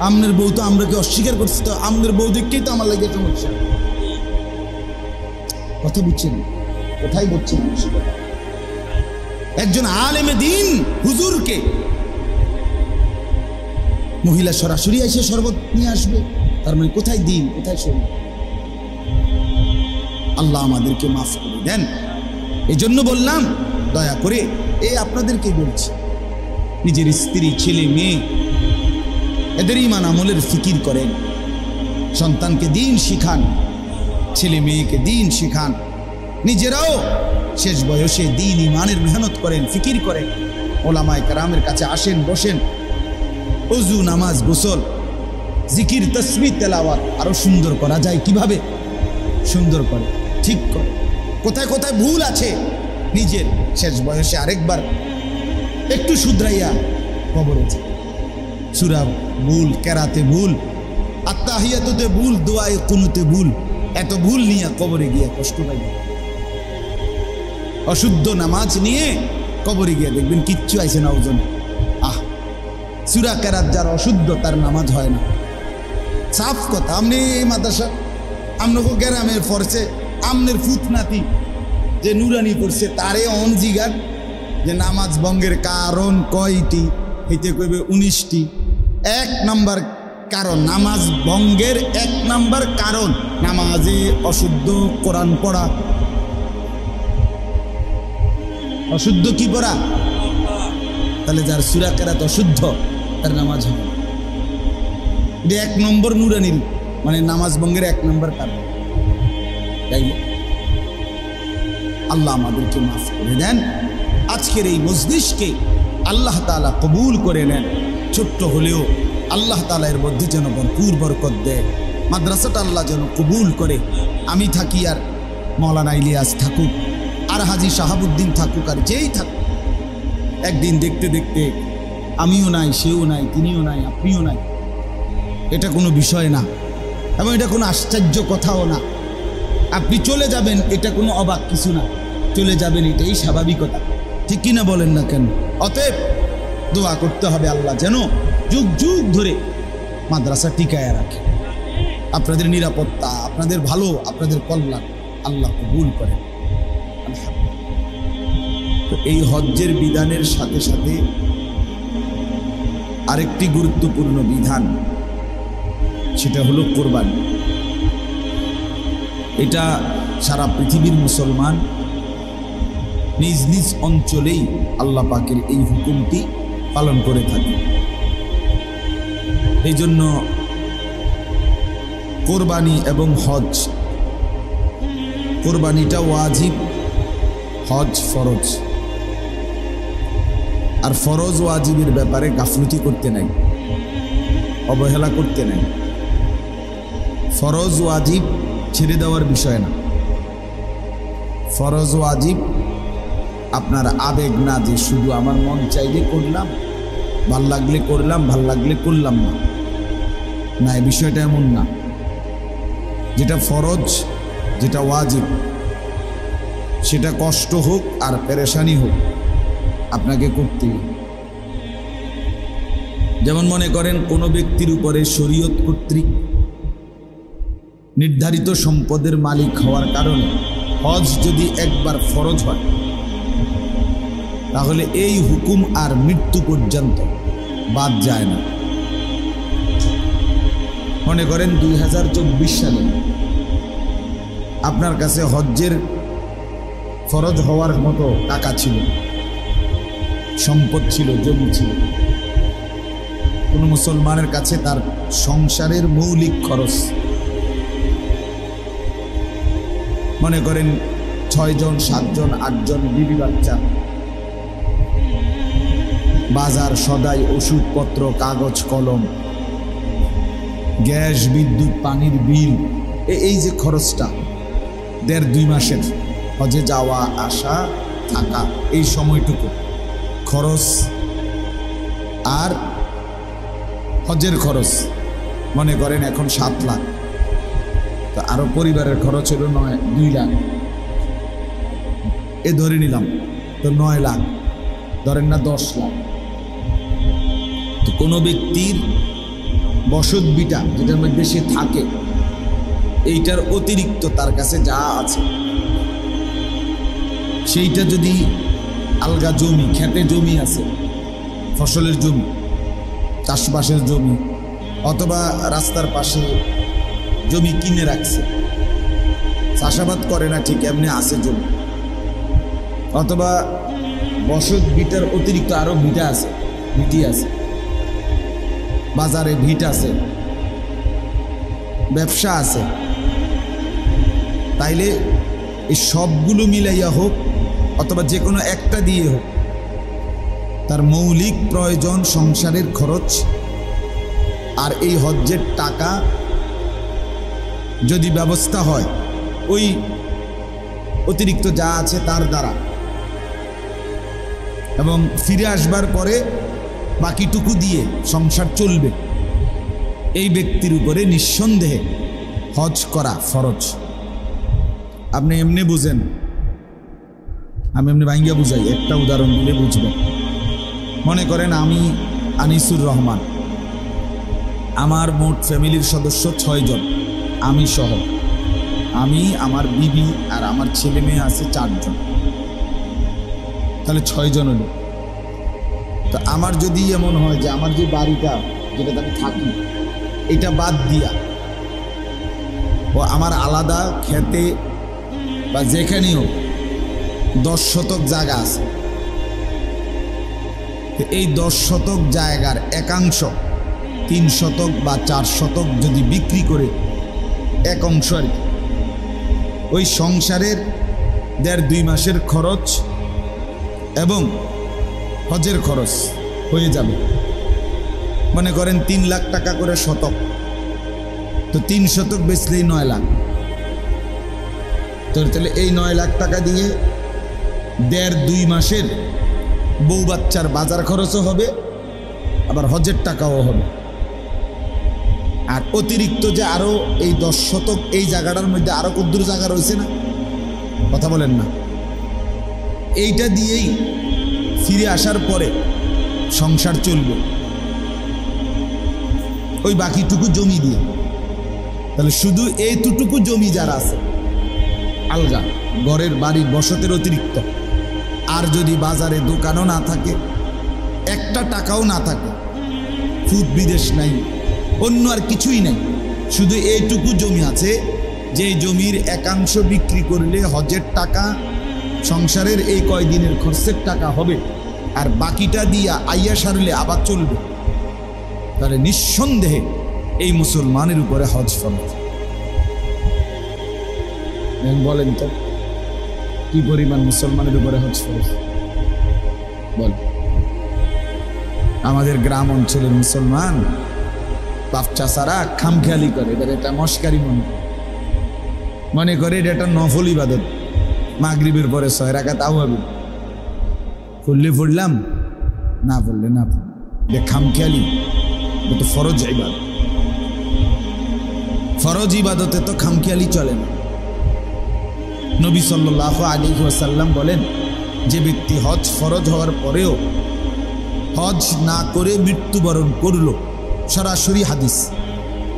আমনের বউ তো আমরাকে অস্বীকার করছি, তো আমনের বউ দেখেই তো আমার লাগে সমস্যা। কথা বুঝছেন? কোথায় বুঝছেন? একজন আলেমে দিন হুজুরকে মহিলা সরাসরি এসে শরবত নিয়ে আসবে, তার মানে কোথায় দিন, কোথায় শরীর? আল্লাহ আমাদেরকে মাফ করে দেন। এই জন্য বললাম, দয়া করে এই আপনাদেরকে বলছি, নিজের স্ত্রী ছেলে মেয়ে এদের ইমান আমলের ফিকির করেন, সন্তানকে দিন শিখান, ছেলে মেয়েকে দিন শিখান, নিজেরাও শেষ বয়সে দিন ইমানের মেহনত করেন, ফিকির করেন, ওলামায়ে কেরামের কাছে আসেন, বসেন, ওযু নামাজ গোসল জিকির তাসবিহ তেলাওয়াত আরো সুন্দর করা যায় কিভাবে, সুন্দর করে ঠিক করে, কোথায় কোথায় ভুল আছে নিজের শেষ বয়সে আরেকবার একটু শুধরাইয়া কবরে যায়। সূরা ভুল, কেরাতে ভুল, আত্তাহিয়াতুতে ভুল, দোয়ায়ে কুনুতে ভুল, এত ভুল নিয়ে কবরে গিয়ে কষ্ট পাই। অশুদ্ধ নামাজ নিয়ে কবরে গিয়ে দেখবেন কিচ্ছু আইছে না ওজন। সূরা কেরাত যার অশুদ্ধ তার নামাজ হয় না। সাফ কথা। আমনি মাদ্রাসা আমনগো গ্রামে পড়ছে, আমনের ফুতনাতি যে নুরানি পড়ছে তারে অন জিগার যে নামাজ ভঙ্গের কারণ কয়টি, হইতে কইবে 19টি। 1 নম্বর কারণ, নামাজ ভঙ্গের 1 নম্বর কারণ নামাজে অশুদ্ধ কোরআন পড়া। অশুদ্ধ কি পড়া? তাহলে যার সূরা কেরাত অশুদ্ধ তার নামাজ হবে। এটা 1 নম্বর নুরানির, মানে নামাজ ভঙ্গের 1 নম্বর কারণ। তাই আল্লাহ আমাদেরকে মাফ করে দেন। আজকের এই মজলিসকে আল্লাহ তাআলা কবুল করে নেন। ছোট্ট হলেও আল্লাহ তাআলা এর মধ্যে যেন ভরপুর বরকত দেয়। মাদ্রাসাটা আল্লাহ যেন কবুল করে। আমি থাকি আর মাওলানা ইলিয়াস থাকুক আর হাজী শাহাবুদ্দিন থাকুক আর যেই থাকুক, একদিন দেখতে দেখতে আমিও নাই, সেও নাই, তিনিও নাই, আপনিও নাই। এটা কোনো বিষয় না এবং এটা কোনো আশ্চর্য কথাও না। আপনি চলে যাবেন, এটা কোনো অবাক কিছু না। চলে যাবেন, এটাই স্বাভাবিকতা, ঠিক কিনা বলেন না কেন? অতএব দোয়া করতে হবে আল্লাহ যেন যুগ যুগ ধরে মাদ্রাসা টিকায় রাখে। আপনাদের নিরাপত্তা, আপনাদের ভালো, আপনাদের কল্যাণ আল্লাহ কবুল করেন। তো এই হজ্জের বিধানের সাথে সাথে আরেকটি গুরুত্বপূর্ণ বিধান, সেটা হলো কোরবানি। এটা সারা পৃথিবীর মুসলমান নিজ নিজ অঞ্চলেই আল্লাহ পাকের এই হুকুমটি পালন করে থাকে। এই জন্য কোরবানি এবং হজ, কোরবানিটা ওয়াজিব, হজ ফরজ। আর ফরজ ওয়াজিবের ব্যাপারে গাফলতি করতে নাই, অবহেলা করতে নাই। ফরজ ওয়াজিব ছেড়ে দেওয়ার বিষয় না। ফরজ ওয়াজিব আপনার আবেগ না, যে শুধু আমার মন চাইলে করলাম, ভাল লাগলে করলাম, ভাল লাগলে করলাম না। না, এই বিষয়টা এমন না। যেটা ফরজ, যেটা ওয়াজিব, সেটা কষ্ট হোক আর পেরেশানি হোক, আপনাকে করতেই। যেমন মনে করেন কোনো ব্যক্তির উপরে শরীয়ত কর্তৃক নির্ধারিত সম্পদের মালিক হওয়ার কারণে হজ যদি একবার ফরজ হয়, তাহলে এই হুকুম আর মৃত্যু পর্যন্ত বাদ যায় না। মনে করেন 2024 সালে আপনার কাছে হজ্জের ফরজ হওয়ার মতো টাকা ছিল, সম্পদ ছিল, জমি ছিল। কোনো মুসলমানের কাছে তার সংসারের মৌলিক খরচ, মনে করেন 6 জন, 7 জন, 8 জন, বিবি বাচ্চা, বাজার সদাই, ওষুধপত্র, কাগজ কলম, গ্যাস, বিদ্যুৎ, পানির বিল, এই যে খরচটা 1.5-2 মাসের হজে যাওয়া আসা থাকা, এই সময়টুকু খরচ আর হজের খরচ মনে করেন এখন 7 লাখ, তো আরো পরিবারের খরচ হলো 2 লাখ, এ ধরে নিলাম, তো 9 লাখ, ধরেন না 10 লাখ। তো কোনো ব্যক্তির বসত বিটা যেটার মধ্যে সে থাকে, এইটার অতিরিক্ত তার কাছে যা আছে, সেইটা যদি আলগা জমি, খেতে জমি আছে, ফসলের জমি, চাষবাসের জমি, অথবা রাস্তার পাশে জমি কিনে রাখছে, চাষাবাদ করে না ঠিক, এমনি আছে জমি, অথবা বসত ভিটার অতিরিক্ত আরো ভিটা আছে, ভিটি আছে, বাজারে ভিট আছে, ব্যবসা আছে, তাইলে এই সবগুলো মিলাইয়া হোক অথবা যে কোনো একটা দিয়ে হোক, তার মৌলিক প্রয়োজন, সংসারের খরচ আর এই হজ্জের টাকা যদি ব্যবস্থা হয় ওই অতিরিক্ত যা আছে তার দ্বারা, এবং ফিরে আসবার পরে বাকিটুকু দিয়ে সংসার চলবে, এই ব্যক্তির উপরে নিঃসন্দেহে হজ করা ফরজ। আপনি এমনি বুঝেন, আমি এমনি ভাঙ্গিয়া বুঝাই, একটা উদাহরণ দিলে বুঝবেন। মনে করেন আমি আনিসুর রহমান, আমার মোট ফ্যামিলির সদস্য 6 জন, আমি সহ, আমি, আমার বিবি আর আমার ছেলে মেয়ে আছে 4 জন। তো তাহলে 6 জন হলো। তো আমার যদি এমন হয় যে আমার যে বাড়িটা যেটাতে আমি থাকি এটা বাদ দিয়া ও আমার আলাদা খেতে বা যেখানেও 10 শতক জায়গা আছে, এই 10 শতক জায়গার একাংশ 3 শতক বা 4 শতক যদি বিক্রি করে এক অংশ আর কি, ওই সংসারের 1.5-2 মাসের খরচ এবং হজের খরচ হয়ে যাবে। মনে করেন 3 লাখ টাকা করে শতক, তো 3 শতক বেচলেই 9 লাখ। তো তাহলে এই 9 লাখ টাকা দিয়ে 1.5-2 মাসের বউ বাচ্চার বাজার খরচও হবে, আবার হজের টাকাও হবে। আর অতিরিক্ত যে আরো এই 10 শতক এই জায়গাটার মধ্যে আরো কদ্দুর জায়গা রয়েছে না, কথা বলেন না, এইটা দিয়েই ফিরে আসার পরে সংসার চলবে ওই বাকিটুকু জমি দিয়ে। তাহলে শুধু এইটুকু জমি যারা আছে আলগা, ঘরের বাড়ির বসতের অতিরিক্ত, আর যদি বাজারে দোকানও না থাকে, একটা টাকাও না থাকে, ফুদ বিদেশ নাই, অন্য আর কিছুই নাই, শুধু এইটুকু জমি আছে, যে জমির একাংশ বিক্রি করলে হজের টাকা, সংসারের এই কয়দিনের খরচের টাকা হবে, আর বাকিটা দিয়া আইয়া সারলে আবার চলবে। তাহলে নিঃসন্দেহে এই মুসলমানের উপরে হজ ফরজ। বলেন তো কি পরিমাণ মুসলমানের উপরে হজ ফরজ? বল। আমাদের গ্রাম অঞ্চলের মুসলমান বাপ চাচারা খামখেয়ালি করে, এটা মস্কারি মনে করে এটা একটা নফল ইবাদত। মাগরিবের পরে 6 রাকাত আওয়াবি পড়লে পড়লাম, না পড়লে না, এটা খামখেয়ালি, এটা ফরজ ইবাদত। ফরজ ইবাদতে তো খামখেয়ালি চলে না। নবী সাল্লাল্লাহু আলাইহি ওয়াসাল্লাম বলেন, যে ব্যক্তি হজ ফরজ হওয়ার পরেও হজ না করে মৃত্যুবরণ করলো, সরাসরি হাদিস,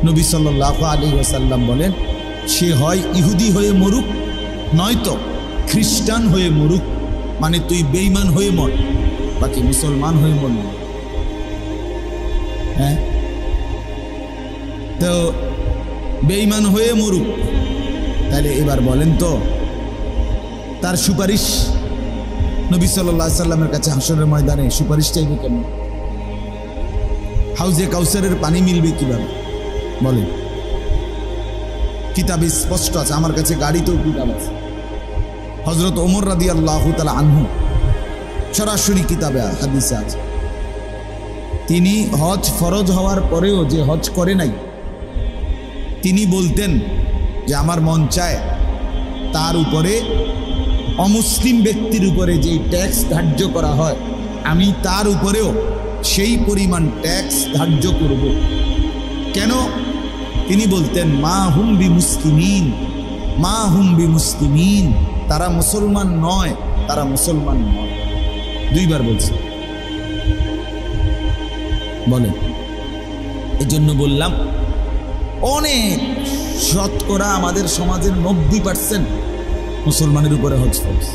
নবী সাল্লাল্লাহু আলাইহি ওয়াসাল্লাম বলেন, সে হয় ইহুদি হয়ে মরুক, নয়তো খ্রিস্টান হয়ে মরুক। মানে তুই বেঈমান হয়ে মর, বাকি মুসলমান হয়ে মর। হ্যাঁ, তো বেঈমান হয়ে মরুক, তাহলে এবার বলেন তো তার সুপারিশ নবী সাল্লাল্লাহু আলাইহি ওয়াসাল্লামের কাছে হাসরের ময়দানে সুপারিশ চাইবে কেমন? হাউজে কাউসারের পানি মিলবে কিভাবে? বলেন। কিতাবে স্পষ্ট আছে, আমার কাছে গাড়িতেও কিতাব আছে। হযরত ওমর রাদিয়াল্লাহু তাআলা আনহু সরাসরি কিতাবে হাদিসে আছে, তিনি হজ ফরজ হওয়ার পরেও যে হজ করে নাই, তিনি বলতেন যে আমার মন চায় তার উপরে অমুসলিম ব্যক্তির উপরে যেই ট্যাক্স ধার্য করা হয়, আমি তার উপরেও সেই পরিমাণ ট্যাক্স ধার্য করব। কেন? তিনি বলতেন, মা হুম বি মুসলিমিন, মা হুম বি মুসলিমিন, তারা মুসলমান নয়, তারা মুসলমান নয়। 2 বার বলছে। বলেন, এই জন্য বললাম অনেক শতকরা আমাদের সমাজের 90% মুসলমানের উপরে হজ ফরজ।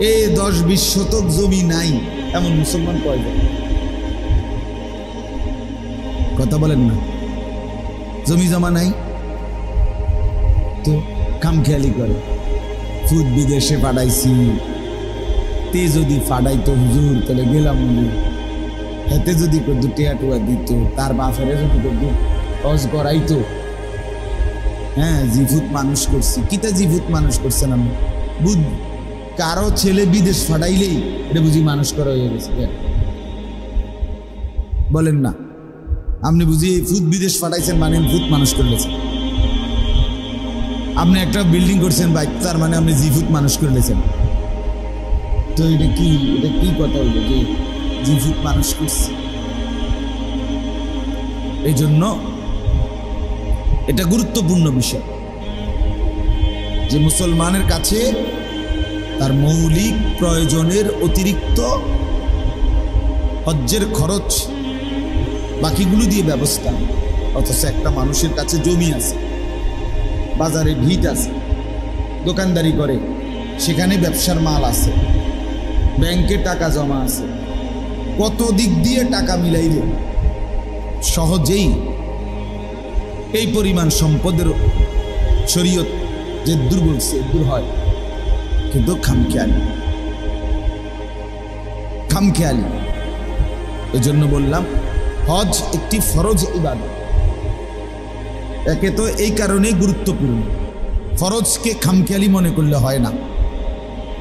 এই 10-20 শতক জমি নাই এমন মুসলমান কয়জন? কথা বলেন না, জমি জমা নাই তো খামখেয়ালি করে, ফুদ বিদেশে পাঠাইছি, তে যদি ফাটাইতো হুজুর তাহলে গেলাম, হেতে যদি কদ্দু টেয়া টুয়া দিত, তার বাফেরে যদি কদ্দু হজ করাইতো। হ্যাঁ, জিভুত মানুষ করছি, কিতা জিভুত মানুষ করছেন আমি বুধ, কারো ছেলে বিদেশ ফাটাইলেই এটা বুঝি মানুষ করা হয়ে গেছে। বলেন না, আপনি বুঝি ফুদ বিদেশ ফাটাইছেন মানে ভূত মানুষ করলেছেন। আপনি একটা বিল্ডিং করছেন বাইক, তার মানে আপনি জিভুত মানুষ করলেছেন। তো এটা কি কথা হইল যে জিভুত মানুষ করছে? এই জন্য এটা গুরুত্বপূর্ণ বিষয় যে মুসলমানের কাছে তার মৌলিক প্রয়োজনের অতিরিক্ত হজ্জের খরচ বাকিগুলো দিয়ে ব্যবস্থা। অথচ একটা মানুষের কাছে জমি আছে, বাজারে ভিট আছে, দোকানদারি করে, সেখানে ব্যবসার মাল আছে, ব্যাংকে টাকা জমা আছে, কত দিক দিয়ে টাকা মিলাইলে সহজেই এই পরিমাণ সম্পদের শরীয়ত যে দুর্বল সে দূর হয়। কিন্তু খামখেয়ালি। এজন্য বললাম হজ একটি ফরজ ইবাদত। একে তো এই কারণে গুরুত্বপূর্ণ, ফরজকে খামখেয়ালি মনে করলে হয় না।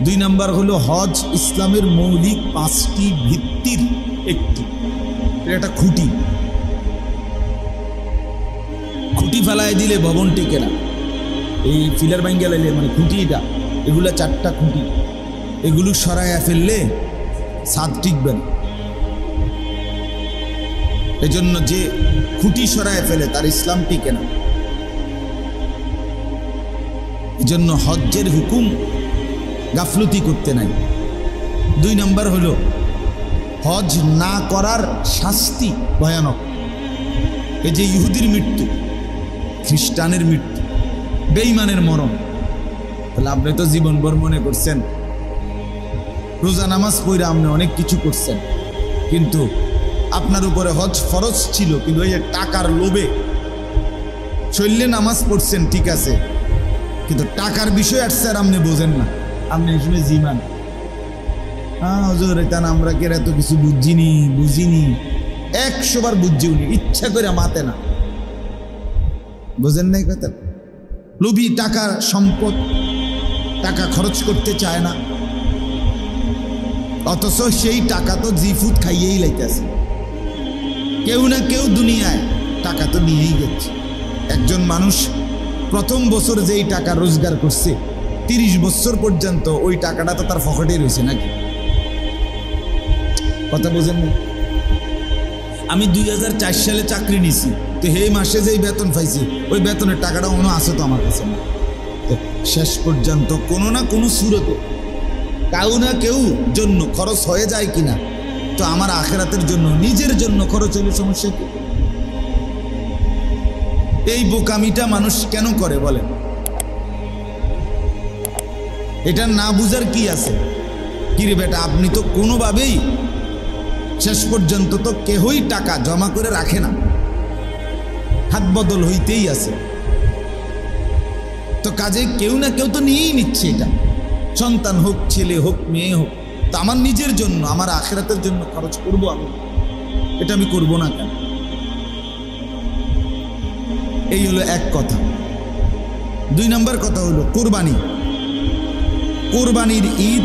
2 নাম্বার হলো হজ ইসলামের মৌলিক 5টি ভিত্তির একটি, এটা একটা খুঁটি। খুঁটি ফেলায় দিলে ভবন টিকে না। এই ফিলার ভাঙ্গা লাইলে মানে খুঁটিটা, এগুলা 4টা খুঁটি, এগুলো সরাইয়া ফেললে ছাদ টিকবে না। এজন্য যে খুঁটি সরাইয়া ফেলে তার ইসলাম টিকে না। এজন্য হজ্জের হুকুম গাফলতি করতে নাই। 2 নাম্বার হলো হজ না করার শাস্তি ভয়ানক। এই যে ইহুদির মৃত্যু, খ্রিস্টানের মৃত্যু, বেঈমানের মরণ, তাহলে আপনি তো জীবনভর মনে করছেন রোজা নামাজ পড়ে আপনি অনেক কিছু করছেন, কিন্তু আপনার উপরে হজ ফরজ ছিল, কিন্তু ওই যে টাকার লোভে শরীরে নামাজ পড়ছেন ঠিক আছে, কিন্তু টাকার বিষয় আর স্যার আপনি বোঝেন না। আপনি শুনে জিমান হুজুর এটা আমরা কে এত কিছু বুঝিনি 100 বার বুঝিও নি, ইচ্ছা করে মাতে না, বোঝেন নাই কথা। লোভী, টাকার সম্পদ, টাকা খরচ করতে চায় না, অথচ সেই টাকা তো জিফুত খাইয়েই লাইতেছে। কেউ না কেউ দুনিয়ায় টাকা তো নিয়েই গেছে। একজন মানুষ প্রথম বছর যেই টাকা রোজগার করছে 30 বছর পর্যন্ত ওই টাকাটা তো তার পকেটেই রয়েছে নাকি? কথা বোঝেন না? আমি 2004 সালে চাকরি নিছি, তো হে মাসে যেই বেতন পাইছি ওই বেতনের টাকাটা মনে আছে তো আমার কাছে না। তো শেষ পর্যন্ত কোনো না কোনো সুরতে কাউ না কেউ জন্য খরচ হয়ে যায় কিনা, তো আমার আখেরাতের জন্য নিজের জন্য খরচ হলে সমস্যা কি? এই বোকামিটা মানুষ কেন করে বলেন? এটা না বুঝার কি আছে? কিরে বেটা, আপনি তো কোনোভাবেই শেষ পর্যন্ত তো কেহই টাকা জমা করে রাখে না, হাত বদল হইতেই আছে। তো কাজে কেউ না কেউ তো নিয়েই নিচ্ছে এটা, সন্তান হোক, ছেলে হোক, মেয়ে হোক। তা আমার নিজের জন্য, আমার আখেরাতের জন্য খরচ করব আমি, এটা আমি করব না কেন? এই হলো এক কথা। 2 নাম্বার কথা হলো কোরবানি। কোরবানির ঈদ,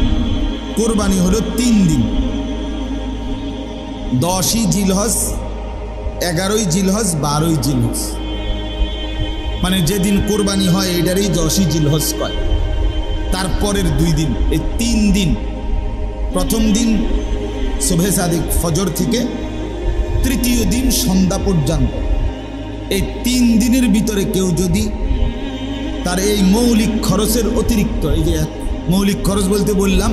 কোরবানি হলো 3 দিন, 10ই জিলহজ, 11ই জিলহজ, 12ই জিলহজ। মানে যেদিন কোরবানি হয় এটারই 10ই জিলহজ কয়। তারপরের 2 দিন, এই 3 দিন, প্রথম দিন সুবহে সাদিক ফজর থেকে 3য় দিন সন্ধ্যা পর্যন্ত, এই 3 দিনের ভিতরে কেউ যদি তার এই মৌলিক খরচের অতিরিক্ত, এই যে মৌলিক খরচ বলতে বললাম,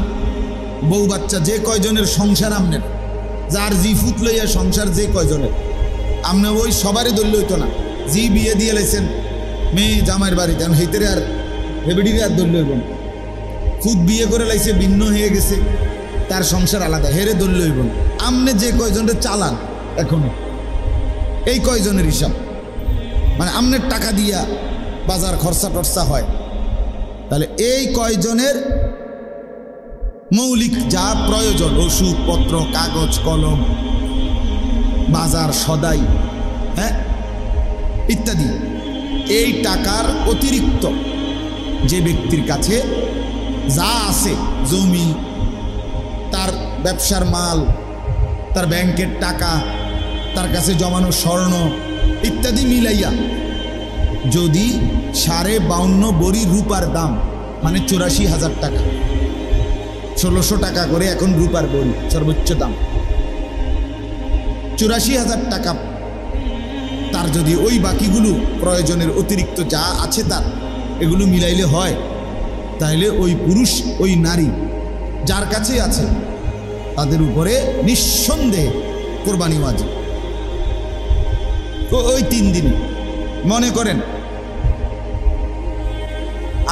বউ বাচ্চা যে কয়জনের সংসার আমনের, যার জি ফুট লইয়া সংসার যে কয়জনের, আপনি ওই সবারই দলীয় হইতো না। জি বিয়ে দিয়ে লাইছেন মেয়ে জামাইয়ের বাড়িতে, হেতেরে আর হেবেডিরে আর দলীয় হইব না। ফুট বিয়ে করে লাইছে, ভিন্ন হয়ে গেছে, তার সংসার আলাদা, হেরে দলীয় হইব না। আপনি যে কয়জনের চালান এখনো, এই কয়জনের হিসাব, মানে আপনার টাকা দিয়া বাজার খরচা টরচা হয়, তাহলে এই কয়জনের মৌলিক যা প্রয়োজন, ওষুধপত্র, কাগজ কলম, বাজার সদাই, হ্যাঁ ইত্যাদি, এই টাকার অতিরিক্ত যে ব্যক্তির কাছে যা আছে, জমি, তার ব্যবসার মাল, তার ব্যাংকের টাকা, তার কাছে জমানো স্বর্ণ ইত্যাদি মিলাইয়া যদি 52.5 বড়ি রূপার দাম, মানে 84,000 টাকা, 1600 টাকা করে এখন রূপার বড়ি সর্বোচ্চ দাম, 84,000 টাকা, তার যদি ওই বাকিগুলো প্রয়োজনের অতিরিক্ত যা আছে তার এগুলো মিলাইলে হয়, তাহলে ওই পুরুষ, ওই নারী যার কাছে আছে তাদের উপরে নিঃসন্দেহে কোরবানি ওয়াজিব। ওই 3 দিন মনে করেন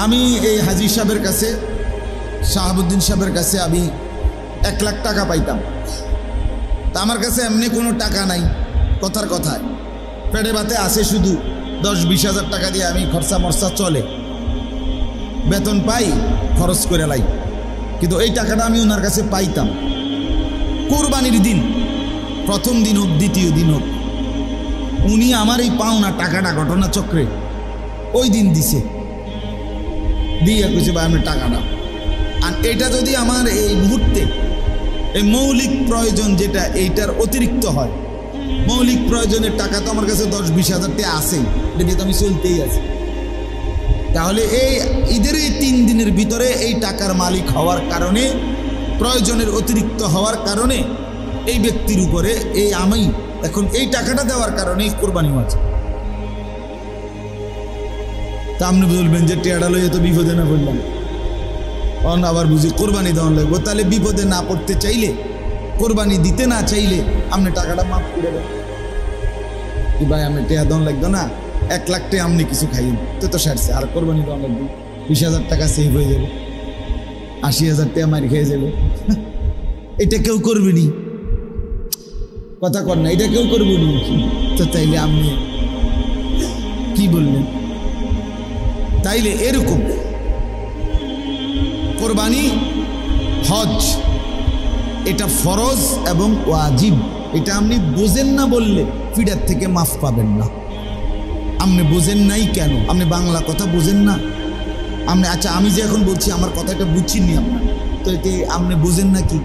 আমি এই হাজি সাহেবের কাছে, শাহাবুদ্দিন সাহেবের কাছে আমি 1 লাখ টাকা পাইতাম। তা আমার কাছে এমনি কোনো টাকা নাই, কথার কথায় পেটে ভাতে আসে শুধু 10-20 হাজার টাকা দিয়ে আমি খরচা মরচা চলে, বেতন পাই, খরচ করে লাই। কিন্তু এই টাকাটা আমি ওনার কাছে পাইতাম কোরবানির দিন, প্রথম দিন হোক দ্বিতীয় দিন হোক, উনি আমার এই পাওনা টাকাটা ঘটনাচক্রে ওই দিন দিছে, দিয়ে কইছে ভাই আমি টাকাটা। আর এটা যদি আমার এই মুহূর্তে এই মৌলিক প্রয়োজন যেটা এইটার অতিরিক্ত হয়, মৌলিক প্রয়োজনের টাকা তো আমার কাছে 10-20 হাজার টাকা আছেই, এটা দিয়ে তো আমি চলতেই আছি। তাহলে এই ঈদের এই 3 দিনের ভিতরে এই টাকার মালিক হওয়ার কারণে, প্রয়োজনের অতিরিক্ত হওয়ার কারণে এই ব্যক্তির উপরে এই আমি এখন এই টাকাটা দেওয়ার কারণে কোরবানি আছে। তা আপনি বলবেন যে টেয়ারা লইয়ে তো বিপদে না পড়লাম, আবার বুঝি কোরবানি দেওয়া লাগবে। তাহলে বিপদে না পড়তে চাইলে, কোরবানি দিতে না চাইলে আপনি টাকাটা মাফ করে দেন কি ভাই আমি টেয়া দেওয়া লাগবে না, 1 লাখ টাকা আপনি কিছু খাইন তো সারছে, আর কোরবানি দেওয়া লাগবে 20 হাজার টাকা সেভ হয়ে যাবে, 80 হাজার টাকা মার খেয়ে যাবে। এটা কেউ করবে নি, কথা কর না, এটা কেউ করবে নি। তো তাইলে আপনি কি বললেন? তাইলে এরকম কোরবানি, হজ এটা ফরজ এবং ওয়াজিব, এটা আপনি বোঝেন না বললে ফিডার থেকে মাফ পাবেন না। আপনি বোঝেন নাই কেন? আপনি বাংলা কথা বোঝেন না আপনি? আচ্ছা আমি যে এখন বলছি আমার কথাটা বুঝছিনি আপনার, তো এতে আপনি বোঝেন না কি?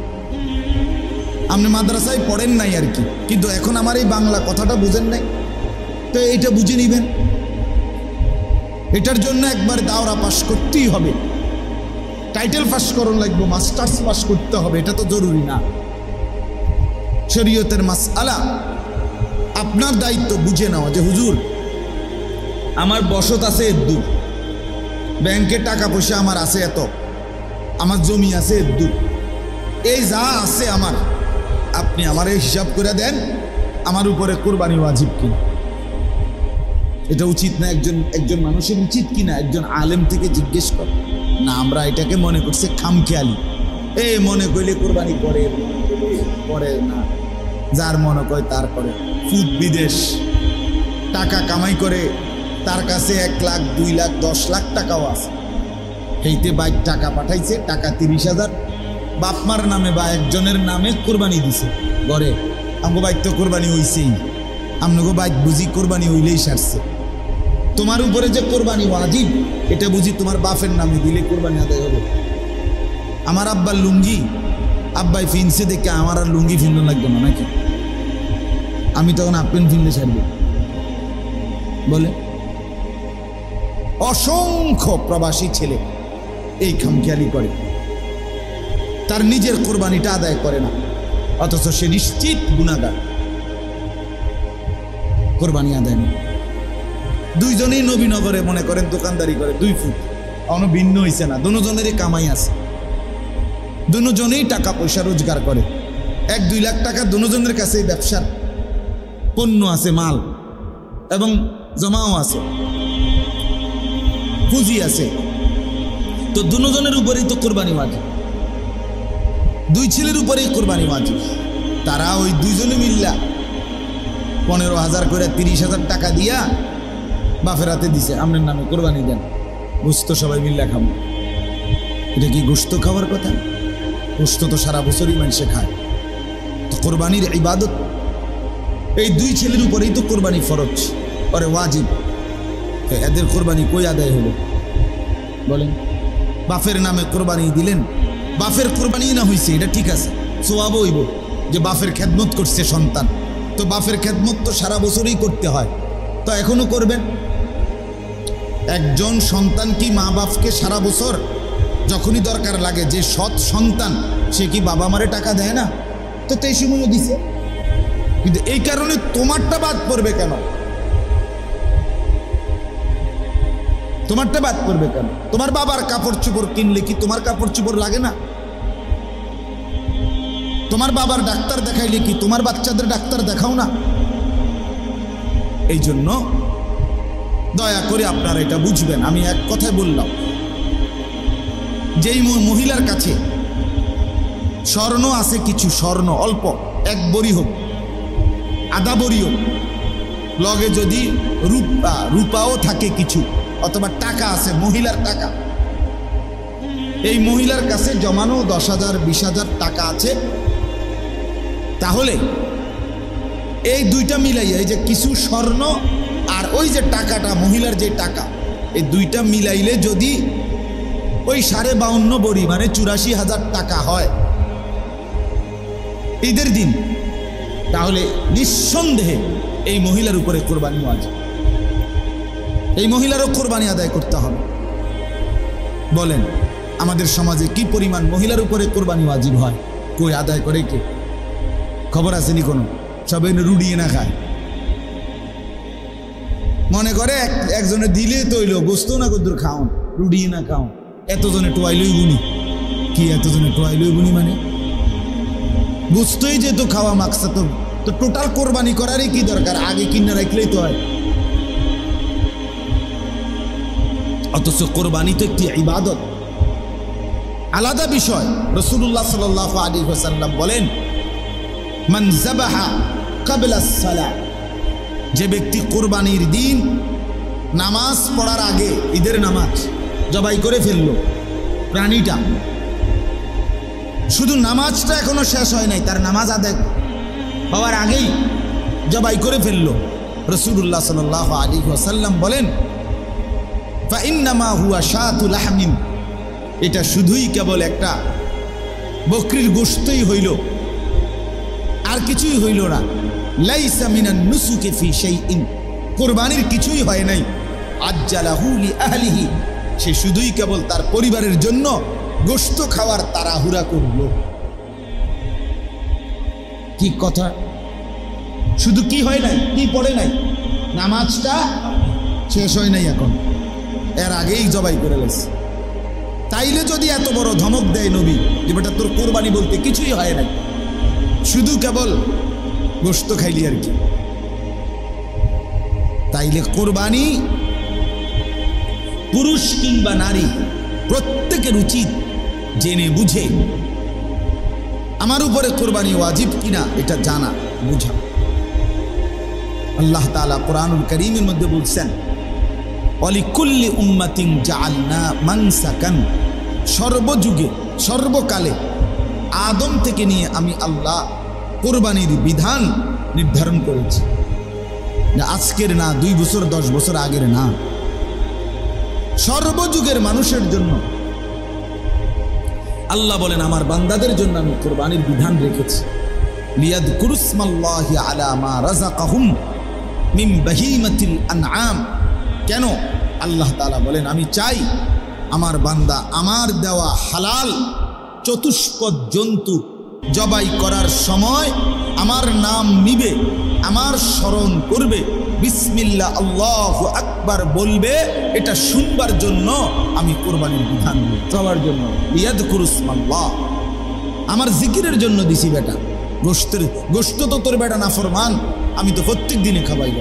আপনি মাদ্রাসায় পড়েন নাই আর কি, কিন্তু এখন আমার এই বাংলা কথাটা বোঝেন নাই, তো এটা বুঝে নিবেন। এটার জন্য একবার দাওরা পাস করতেই হবে, টাইটেল পাস করুন লাগবে, মাস্টার্স পাস করতে হবে, এটা তো জরুরি না। শরীয়তের মাসআলা আপনার দায়িত্ব বুঝে নেওয়া যে হুজুর আমার বসত আছে এদ্দুর, ব্যাংকে টাকা পয়সা আমার আছে এত, আমার জমি আছে এদ্দুর, এই যা আছে আমার, আপনি আমার এই হিসাব করে দেন আমার উপরে কোরবানি ওয়াজিব কিনা। এটা উচিত না? একজন মানুষের উচিত কিনা একজন আলেম থেকে জিজ্ঞেস করে না? আমরা এটাকে মনে করছে খামখেয়ালি, এই মনে করলে কোরবানি করে না, যার মনে করে তার করে। ফুদ বিদেশ টাকা কামাই করে, তার কাছে 1 লাখ 2 লাখ 10 লাখ টাকাও আছে, এইতে বাইক টাকা পাঠাইছে, টাকা 30 হাজার বাপমার নামে বা একজনের নামে কোরবানি দিছে ঘরে। আমগো বাইক তো কোরবানি হইছেই, আমগো বাইক বুঝি কোরবানি হইলেই সারছে। তোমার উপরে যে কোরবানি ওয়াজিব এটা বুঝি তোমার বাপের নামে দিলে কোরবানি আদায় হবে। আমার আব্বার লুঙ্গি আব্বাই ফিনছে দেখে আমার আর লুঙ্গি ফিনতে লাগবে না নাকি? আমি তখন আপেন ফিনলে ছাড়বো বলে? অসংখ্য প্রবাসী ছেলে এই খামখেয়ালি করে, তার নিজের কোরবানিটা আদায় করে না, অথচ সে নিশ্চিত গুনাহগার, কোরবানি আদায় নেই। দুইজনেই নবীনগরে মনে করেন দোকানদারি করে, 2 ফুট, অন্য ভিন্ন হয়েছে না, দুজনেরই কামাই আছে, দুজনেই টাকা পয়সা রোজগার করে, 1-2 লাখ টাকা দুজনের কাছেই ব্যবসার পণ্য আছে, মাল এবং জমাও আছে, পুঁজি আছে, তো দুজনের উপরেই তো কোরবানি ওয়াজিব, 2 ছেলের উপরেই কোরবানি ওয়াজিব। তারা ওই 2 জনে মিল্লা 15,000 করে 30,000 টাকা দিয়া বাপের হাতে দিছে, আপনার নামে কোরবানি দেন, গোস্ত সবাই মিল্লা খাবো। এটা কি গোস্ত খাওয়ার কথা? গোস্ত তো সারা বছরই মানুষে খায়। তো কোরবানির ইবাদত এই 2 ছেলের উপরেই তো কোরবানি ফরজ করে ওয়াজিব, এদের কোরবানি কই আদায় হলো বলেন? বাপের নামে কোরবানি দিলেন, বাপের কোরবানি না হয়েছে এটা ঠিক আছে, সওয়াব হইব যে বাপের খেদমত করছে সন্তান, তো বাপের খেদমত তো সারা বছরই করতে হয়, তো এখনো করবেন। একজন সন্তান কি মা বাপকে সারা বছর যখনই দরকার লাগে, যে সৎ সন্তান সে কি বাবা মারে টাকা দেয় না? তো এই সময়ও দিছে, কিন্তু এই কারণে তোমারটা বাদ পড়বে কেন? তোমারটা বাদ পড়বে কেন? তোমার বাবার কাপড় চোপড় কিনলে কি তোমার কাপড় চোপড় লাগে না? তোমার বাবার ডাক্তার দেখাইলে কি তোমার বাচ্চাদের ডাক্তার দেখাও না? এই জন্য দয়া করে আপনারা এটা বুঝবেন। আমি এক কথায় বললাম, যেই মহিলার কাছে স্বর্ণ আছে কিছু, স্বর্ণ অল্প, 1 বড়ি হোক, আধা বড়ি হোক, লগে যদি রূপাও থাকে কিছু, অথবা টাকা আছে, মহিলার টাকা, এই মহিলার কাছে জমানো 10,000 20,000 টাকা আছে, তাহলে এই দুইটা মিলাইয়া, এই যে কিছু স্বর্ণ আর ওই যে টাকাটা, মহিলার যে টাকা, এই দুইটা মিলাইলে যদি ওই 52.5 বড়ি মানে 84,000 টাকা হয় ঈদের দিন, তাহলে নিঃসন্দেহে এই মহিলার উপরে কোরবানি ওয়াজিব। এই মহিলারও কোরবানি আদায় করতে হবে। বলেন আমাদের সমাজে কি পরিমাণ মহিলার উপরে কোরবানি ওয়াজিব হয়? কই আদায় করে কে? খবর আসেনি কোনো? সবাই রুড়িয়ে না খায়, মনে করে একজনে দিলে তৈল গোস্ত না কদ্দুর খাও, রুড়িয়ে না খাও, এতজনে টোয়াইলই গুনি। কি এতজনে টোয়াইলই গুনি মানে? গোস্তই যেহেতু খাওয়া মাকসাদ, তো টোটাল কোরবানি করারই কি দরকার? আগে কিনে রাখলেই তো হয়। অথচ কোরবানি তো একটি ইবাদত, আলাদা বিষয়। রাসূলুল্লাহ সাল্লাল্লাহু আলাইহি ওয়াসাল্লাম বলেন, মান যাবাহা ক্বাবলা আস-সালাহ, যে ব্যক্তি কোরবানির দিন নামাজ পড়ার আগে, ঈদের নামাজ জবাই করে ফেললো প্রাণীটা, শুধু নামাজটা এখনো শেষ হয় নাই, তার নামাজ আদায় হওয়ার আগেই জবাই করে ফেললো, রাসূলুল্লাহ সাল্লাল্লাহু আলাইহি ওয়াসাল্লাম বলেন, ফাইন্নামা হুয়া শাতু লাহমিন, এটা শুধুই কেবল একটা বকরির গোশতই হইল, আর কিছুই হইল না। লাইসা মিনান নুসুকি ফি শাইইন, কুরবানির কিছুই হয় নাই। আজ্জালাহু লি আহলিহি, সে শুধুই কেবল তার পরিবারের জন্য গোশত খাওয়ার তাড়াহুড়া করল। কি কথা! শুধু কি হয় নাই, কি পড়ে নাই, নামাজটা শেষ হয় নাই এখন, এর আগেই জবাই করে গেছে। তাইলে যদি এত বড় ধমক দেয় নবী যে বেটা তোর কোরবানি বলতে কিছুই হয় নাই, শুধু কেবল গোশত খাইলি আর কি, তাইলে কোরবানি পুরুষ কিংবা নারী প্রত্যেকের উচিত জেনে বুঝে আমার উপরে কোরবানি ওয়াজিব কিনা এটা জানা বুঝা। আল্লাহ তাআলা কোরআনুল কারীমের মধ্যে বলছেন, ওয়ালিকুল্লি উম্মাতিন জাআলনা মানসাকান, সর্বযুগে সর্বকালে আদম থেকে নিয়ে আমি আল্লাহ কোরবানির বিধান নির্ধারণ করেছি। আজকের না, 2 বছর 10 বছর আগের না, সর্বযুগের মানুষের জন্য আল্লাহ বলেন আমার বান্দাদের জন্য আমি কোরবানির বিধান রেখেছি। লিয়াযকুরু ইসমাল্লাহি আলা মা রাযাকাহুম মিন বাহিমাতিল আনআম। কেন? আল্লাহ তাআলা বলেন আমি চাই আমার বান্দা আমার দেওয়া হালাল চতুষ্পদ জন্তু জবাই করার সময় আমার নাম নিবে, আমার স্মরণ করবে, বিসমিল্লাহ আল্লাহু আকবার বলবে, এটা শুনবার জন্য আমি কোরবানির বিধান দিই। সবার জন্য ইয়াযকুরু ইসমাল্লাহ, আমার জিকিরের জন্য দিছি বেটা। গোশত তো তোর বেটা নাফরমান, আমি তো প্রত্যেক দিনে খাবাই।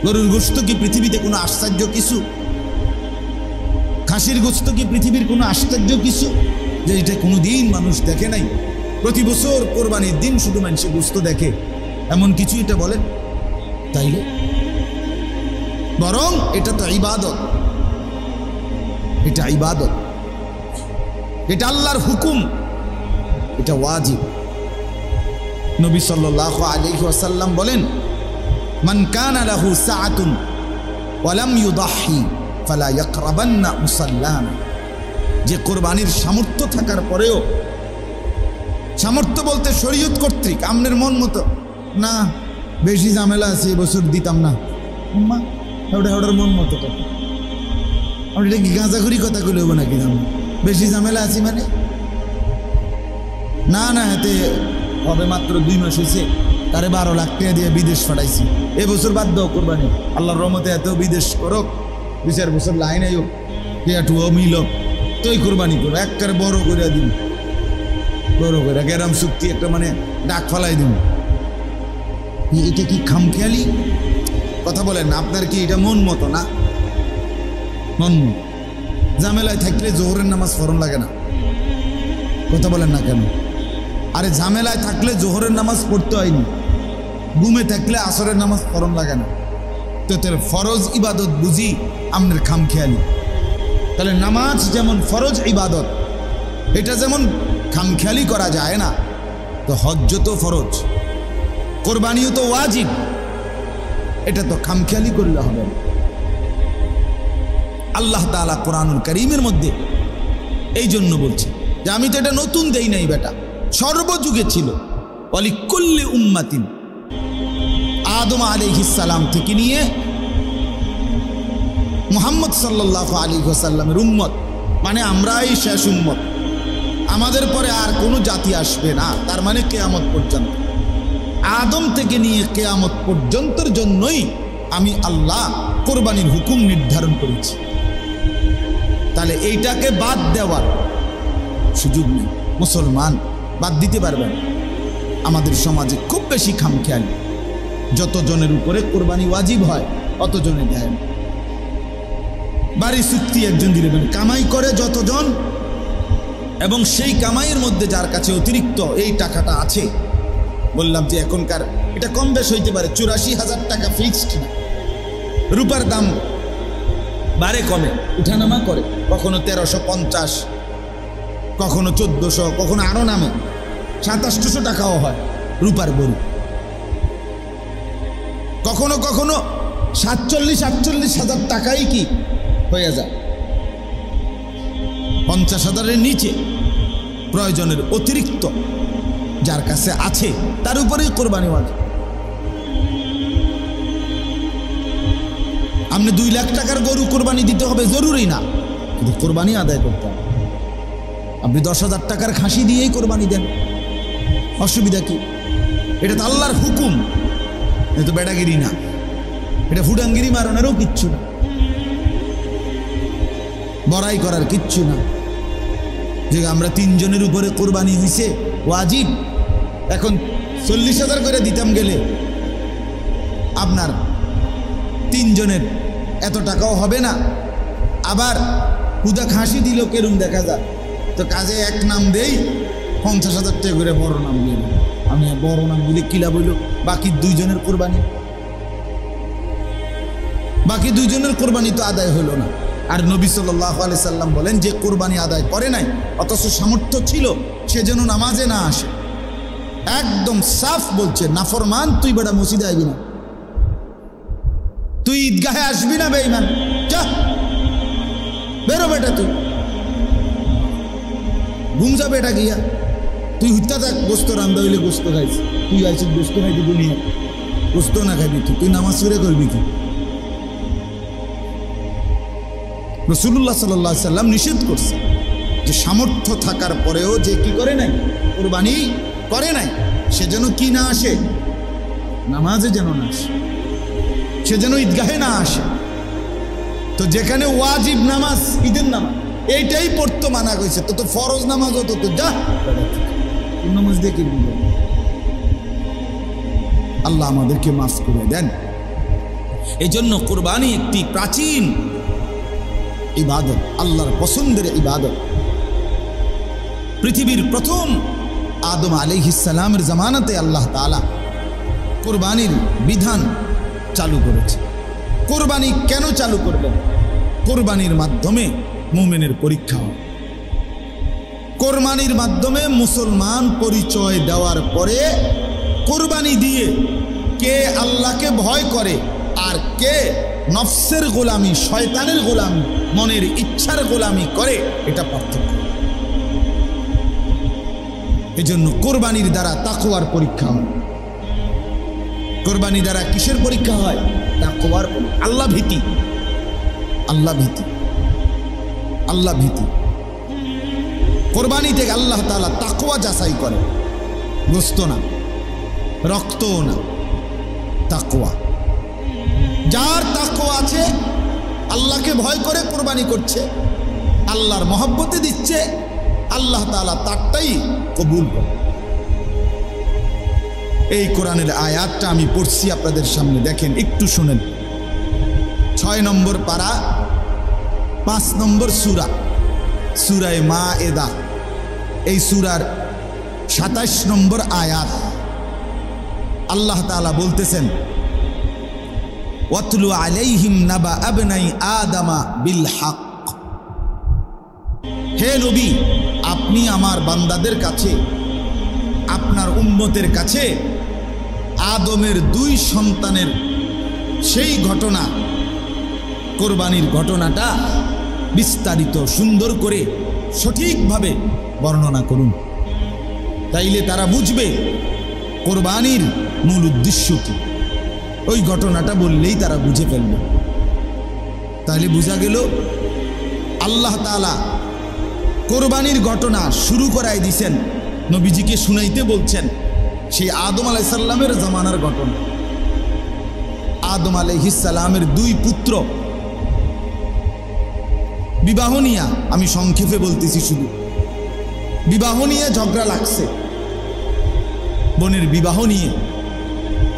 গরুর গোশত কি পৃথিবীতে কোনো আশ্চর্য কিছু? খাসির গোশত কি পৃথিবীর কোনো আশ্চর্য কিছু যে এটা কোনোদিন মানুষ দেখে নাই? প্রতি বছর কোরবানির দিন শুধু মানুষের গোশত দেখে, এমন কিছু এটা বলেন? তাইলে বরং এটা তো ইবাদত, এটা ইবাদত, এটা আল্লাহর হুকুম, এটা ওয়াজিব। নবী সাল্লাল্লাহু আলাইহি ওয়াসাল্লাম বলেন, মান কানা লাহু সাআতুন ওয়া লাম ইউদাহি ফালা ইয়াকরাবান্না মুসাল্লানা, যে কোরবানির সামর্থ্য থাকার পরেও, সামর্থ্য বলতে শরীয়ত কর্তৃক আমনের মন মতো না, বেশি ঝামেলা আছে এবছর দিতাম না, ওটার মন মতো কথা, আমি এটা কি গাঁজাখুরি কথা কইলে হবো নাকি? বেশি ঝামেলা আছি মানে না, না এতে হবে মাত্র 2 মাস হয়েছে, তারে 12 লাখ টাকা দিয়ে বিদেশ পাঠাইছি, এবছর বাদ দাও কোরবানি, আল্লাহর রহমতে এত বিদেশ করো, 2-4 বছর লাইন আইও, টিয়াটুও মিল, তোই কোরবানি করো, একবারে বড় করে দিন, বড় করে গ্যারাম চুক্তি একটা মানে ডাক ফালাই দিন। এটা কি খামখেয়ালি কথা বলেন না? আপনার কি এটা মন মতো না? মন ঝামেলায় থাকলে জোহরের নামাজ ফরন লাগে না, কথা বলেন না কেন? আরে ঝামেলায় থাকলে জোহরের নামাজ পড়তে হয়নি, ঘুমে থাকলে আসরের নামাজ পড়ন লাগে না। তো তাহলে ফরজ ইবাদত বুঝি আমনের খামখেয়ালি। তাহলে নামাজ যেমন ফরজ ইবাদত, এটা যেমন খামখেয়ালি করা যায় না, তো হজ্জ তো ফরজ, কোরবানিও তো ওয়াজিব, এটা তো খামখেয়ালি করলে হবে না। আল্লাহ তাআলা কোরআনুল কারীমের মধ্যে এই জন্য বলছে যে আমি তো এটা নতুন দেই নাই বেটা, সর্বযুগে ছিল। ওয়ালিকুল্লি উম্মাতিন, আদম আলাইহিস সালাম থেকে নিয়ে মুহাম্মদ সাল্লাল্লাহু আলাইহি ওয়াসাল্লামের উম্মত, মানে আমরাই শেষ উম্মত, আমাদের পরে আর কোনো জাতি আসবে না, তার মানে কিয়ামত পর্যন্ত। আদম থেকে নিয়ে কিয়ামত পর্যন্তের জন্যই আমি আল্লাহ কোরবানির হুকুম নির্ধারণ করেছি। তাহলে এইটাকে বাদ দেওয়ার সুযোগ নেই, মুসলমান বাদ দিতে পারবেন। আমাদের সমাজে খুব বেশি খামখেয়ালি, যতজনের উপরে কোরবানি ওয়াজিব হয় অতজনে দেয়। বাড়ি চুক্তি একজন দিলেন, কামাই করে যতজন, এবং সেই কামাইয়ের মধ্যে যার কাছে অতিরিক্ত এই টাকাটা আছে, বললাম যে এখনকার এটা কম বেশ হইতে পারে, 84,000 টাকা ফিক্সড না, রূপার দাম বাড়ে কমে উঠানামা করে, কখনো 1350, কখনো 1400, কখনো আরো নামে 2700 টাকাও হয় রূপার বড়ি, কখনো কখনো 47-48,000 টাকাই কি হয়ে যায়। 50,000-এর নিচে প্রয়োজনের অতিরিক্ত যার কাছে আছে তার উপরেই কোরবানি ওয়াজিব। আপনি 2 লাখ টাকার গরু কোরবানি দিতে হবে জরুরি না, কিন্তু কোরবানি আদায় করতে হবে। আপনি 10,000 টাকার খাসি দিয়েই কোরবানি দেন, অসুবিধা কি? এটা তো আল্লাহর হুকুম, এটা তো বেড়াগিরি না, এটা ফুডাঙ্গিরি মারণেরও কিচ্ছু না, বড়াই করার কিচ্ছু না। যে আমরা 3 জনের উপরে কোরবানি হয়েছে ওয়াজিব, এখন 40,000 করে দিতাম গেলে আপনার 3 জনের এত টাকাও হবে না। আবার হুদা খাসি দিল কেরম দেখা যায়, তো কাজে এক নাম দেই 50,000 টাকা করে বড় নাম দিল। আমি বড় নাম দিলে কিলা বইল, বাকি 2 জনের কোরবানি, বাকি 2 জনের কোরবানি তো আদায় হলো না। আর নবী সাল্লাল্লাহু আলাইহি সাল্লাম বলেন যে কোরবানি আদায় করে নাই অথচ সামর্থ্য ছিল, সে যেন নামাজে না আসে। একদম সাফ বলছে, নাফরমান তুই বেটা মসজিদে আসবি না, তুই ঈদগাহে আসবি না, বেঈমান যা বেরো বেটা, তুই ঘুম যা বেটা গিয়া, তুই হত্যা থাক, গোস্ত রান্দা হইলে গোস্ত খাইছি, তুই আইছিস গোস্ত খাইতে দুনিয়া, গোস্ত না খাইবি তুই নামাজ পড়ে করবি কি? রাসূলুল্লাহ সাল্লাল্লাহু আলাইহি সাল্লাম নিষেধ করছে যে সামর্থ্য থাকার পরেও যে কি করে নাই, কোরবানি করে নাই, সে যেন কি না আসে, নামাজে যেন না আসে, সে যেন ঈদগাহে না আসে। তো যেখানে ওয়াজিব নামাজ, ঈদের নামাজ, এইটাই পড়তে মানা করেছে, তো ফরজ নামাজ হতো, তো যা নামাজ দিয়ে কি? আল্লাহ আমাদেরকে মাফ করে দেন। এই জন্য কোরবানি একটি প্রাচীন ইবাদত, আল্লাহর পছন্দের ইবাদত। পৃথিবীর প্রথম আদম আলাইহিস সালামের জামানাতে আল্লাহ তাআলা কোরবানির বিধান চালু করেছে। কোরবানি কেন চালু করবেন? কোরবানির মাধ্যমে মুমিনের পরীক্ষা হয়। কোরবানির মাধ্যমে মুসলমান পরিচয় দেওয়ার পরে কোরবানি দিয়ে কে আল্লাহকে ভয় করে আর কে নফসের গোলামি, শয়তানের গোলামি, মনের ইচ্ছার গোলামি করে, এটা পার্থক্য। এজন্য কোরবানির দ্বারা তাকওয়ার পরীক্ষা হয়। কোরবানি দ্বারা কিসের পরীক্ষা হয়? তাকওয়ার, আল্লাহ ভীতি, আল্লাহ ভীতি, আল্লাহ ভীতি। কোরবানি থেকে আল্লাহ তাআলা তাকওয়া যাচাই করে, গোস্ত না, রক্তও না, তাকওয়া। যার তাকওয়া আছে, আল্লাহকে ভয় করে কোরবানি করছে, আল্লাহর মহব্বতে দিচ্ছে, আল্লাহ তাআলা তারটাই কবুল করে। এই কোরআনের আয়াতটা আমি পড়ছি আপনাদের সামনে, দেখেন একটু শুনেন। 6 নম্বর পারা, 5 নম্বর সূরা, সূরা মায়েদা। এই সূরার ২৭ নম্বর আয়াত আল্লাহ তাআলা বলতেছেন, ওয়াতলু আলাইহিম নাবা আবনাই আদামা বিল হক। হে নবী, আপনি আমার বান্দাদের কাছে, আপনার উম্মতের কাছে আদমের 2 সন্তানের সেই ঘটনা, কোরবানির ঘটনাটা বিস্তারিত সুন্দর করে সঠিকভাবে বর্ণনা করুন। তাইলে তারা বুঝবে কোরবানির মূল উদ্দেশ্য কি। ওই ঘটনাটা বললেই তারা বুঝে ফেলবে। তাহলে বোঝা গেল আল্লাহ তাআলা কোরবানির ঘটনা শুরু করাই দিছেন, নবীজিকে শুনাইতে বলছেন সেই আদম আলাইহিস সালামের জামানার ঘটনা। আদম আলাইহিস সালামের 2 পুত্র বিবাহ নিয়ে, আমি সংক্ষেপে বলতেছি, শুধু বিবাহ নিয়ে ঝগড়া লাগছে, বোনের বিবাহ নিয়ে।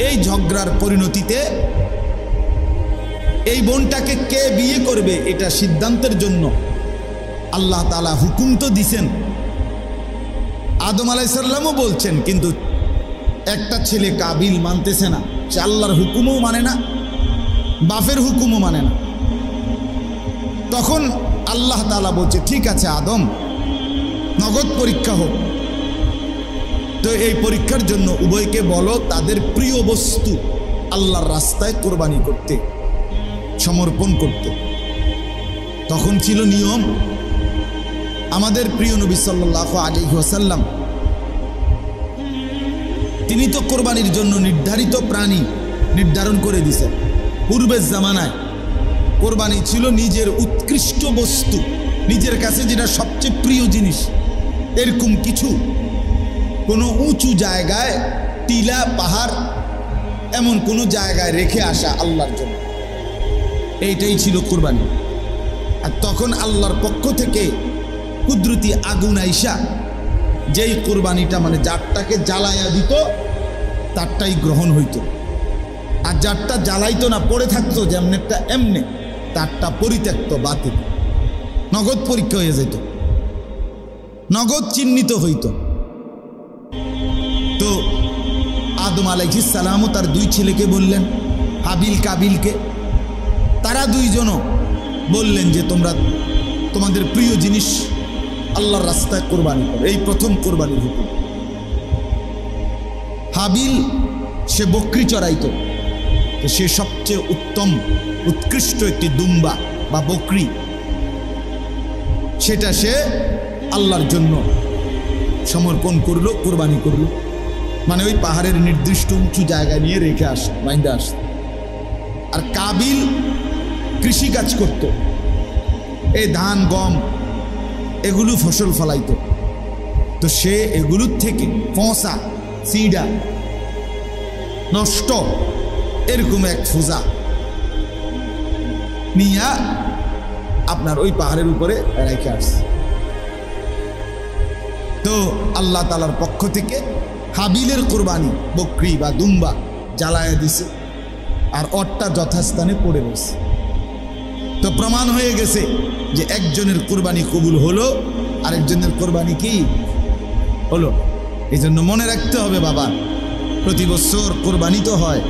এই ঝগড়ার পরিণতিতে এই বোনটাকে কে বিয়ে করবে এটা সিদ্ধান্তের জন্য আল্লাহ তাআলা হুকুম তো দিছেন, আদম আলাইহিস সালামও বলছেন, কিন্তু একটা ছেলে কাবিল মানতেছে না, সে আল্লাহর হুকুমও মানে না, বাপের হুকুমও মানে না। তখন আল্লাহ তাআলা বলছে, ঠিক আছে আদম, নগদ পরীক্ষা হোক। তো এই পরীক্ষার জন্য উভয়কে বলো তাদের প্রিয় বস্তু আল্লাহর রাস্তায় কোরবানি করতে, সমর্পণ করতে। তখন ছিল নিয়ম, আমাদের প্রিয় নবী সাল্লাল্লাহু আলাইহি ওয়াসাল্লাম তিনি তো কোরবানির জন্য নির্ধারিত প্রাণী নির্ধারণ করে দিয়েছেন। পূর্বের জামানায় কোরবানি ছিল নিজের উৎকৃষ্ট বস্তু, নিজের কাছে যেটা সবচেয়ে প্রিয় জিনিস, এরকম কিছু কোনো উঁচু জায়গায়, টিলা পাহাড় এমন কোনো জায়গায় রেখে আসা আল্লাহর জন্য, এইটাই ছিল কোরবানি। আর তখন আল্লাহর পক্ষ থেকে কুদরতি আগুন আইসা যেই কোরবানিটা মানে যারটাকে জ্বালাইয়া দিত তারটাই গ্রহণ হইত, আর যারটা জ্বালাইতো না পড়ে থাকতো যেমনেরটা এমনে, তারটা পরিত্যক্ত বাতিল, নগদ পরীক্ষা হয়ে যেত, নগদ চিহ্নিত হইত। তো আদম আলাইহিস সালামও তার 2 ছেলেকে বললেন, হাবিল কাবিলকে, তারা 2 জনও বললেন যে তোমরা তোমাদের প্রিয় জিনিস আল্লাহর রাস্তায় কোরবানি করো। এই প্রথম কোরবানির হুকুম। হাবিল সে বকরি চড়াইতো, সে সবচেয়ে উত্তম উৎকৃষ্ট একটি দুম্বা বা বকরি, সেটা সে আল্লাহর জন্য সমর্পণ করলো, কোরবানি করলো। মানে ওই পাহাড়ের নির্দিষ্ট উঁচু জায়গায় নিয়ে রেখে আসে, বাইন্দা আসে। আর কাবিল কৃষিকাজ করত, এই ধান গম এগুলো ফসল ফলাইতো। তো সে এগুলোর থেকে পচা সিডা নষ্ট এরকম এক ফুজা নিয়া আপনার ওই পাহাড়ের উপরে রেখে আসছে। তো আল্লাহ তাআলার পক্ষ থেকে হাবিলের কোরবানি বকরি বা দুম্বা জ্বালায়া দিছে, আর অটটা যথাস্থানে পড়ে রয়েছে। তো প্রমাণ হয়ে গেছে যে একজনের কোরবানি কবুল হলো, আরেকজনের কোরবানি কি হলো। এই জন্য মনে রাখতে হবে বাবা, প্রতি বছর কোরবানি তো হয়,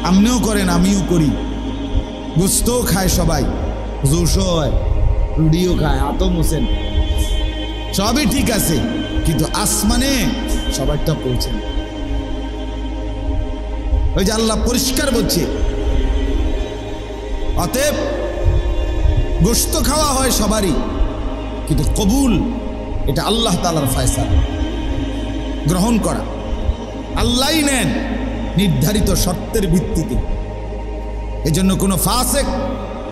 আপনিও করেন আমিও করি, গোস্তও খায় সবাই, জোশও হয়, রুডিও খায়, আতম হোসেন, সবই ঠিক আছে, কিন্তু আসমানে সবারটা পৌঁছে। ওই যে আল্লাহ পরিষ্কার বলছে, অতএব গোশত খাওয়া হয় সবারই, কিন্তু কবুল এটা আল্লাহ তাআলার ফয়সালা, গ্রহণ করা আল্লাহই নেন নির্ধারিত শর্তের ভিত্তিতে। এজন্য কোনো ফাসেক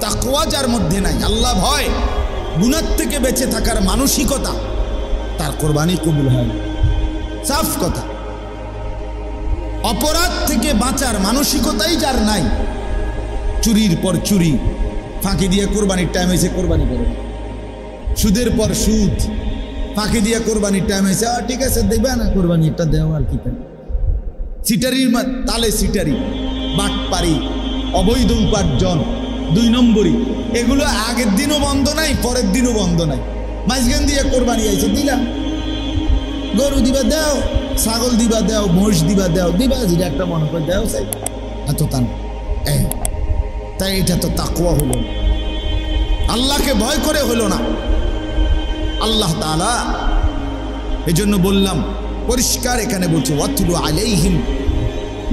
তাকওয়া যার মধ্যে নাই, আল্লাহ ভয় গুনাহ থেকে বেঁচে থাকার মানসিকতা, তার কোরবানি কবুল হয় না। সাফ কথা। অপরাধ থেকে বাঁচার মানসিকতাই যার নাই, চুরির পর চুরি, ফাঁকি দিয়ে কোরবানির টাইম হয়েছে কোরবানি করে, সুদের পর সুদ, ফাঁকি দিয়ে কোরবানির টাইম হয়েছে ঠিক আছে দেবে না কোরবানি একটা দেও আর কি, সিটারির তালে সিটারি, বাটপারি, অবৈধ উপার্জন, 2 নম্বরই, এগুলো আগের দিনও বন্ধ নাই, পরের দিনও বন্ধ নাই, মাঝখান দিয়ে কোরবানি আইছে দিলাম, গরু দিবা দাও, ছাগল দিবা দাও, মহিষ দিবা দাও, দিবা যেটা একটা মনে করে দাও চাই, এত তান। তাই এটা তো তাকওয়া হলো না, আল্লাহকে ভয় করে হলো না। আল্লাহ তাআলা এজন্য বললাম পরিষ্কার এখানে বলছে ওয়াতলু আলাইহিম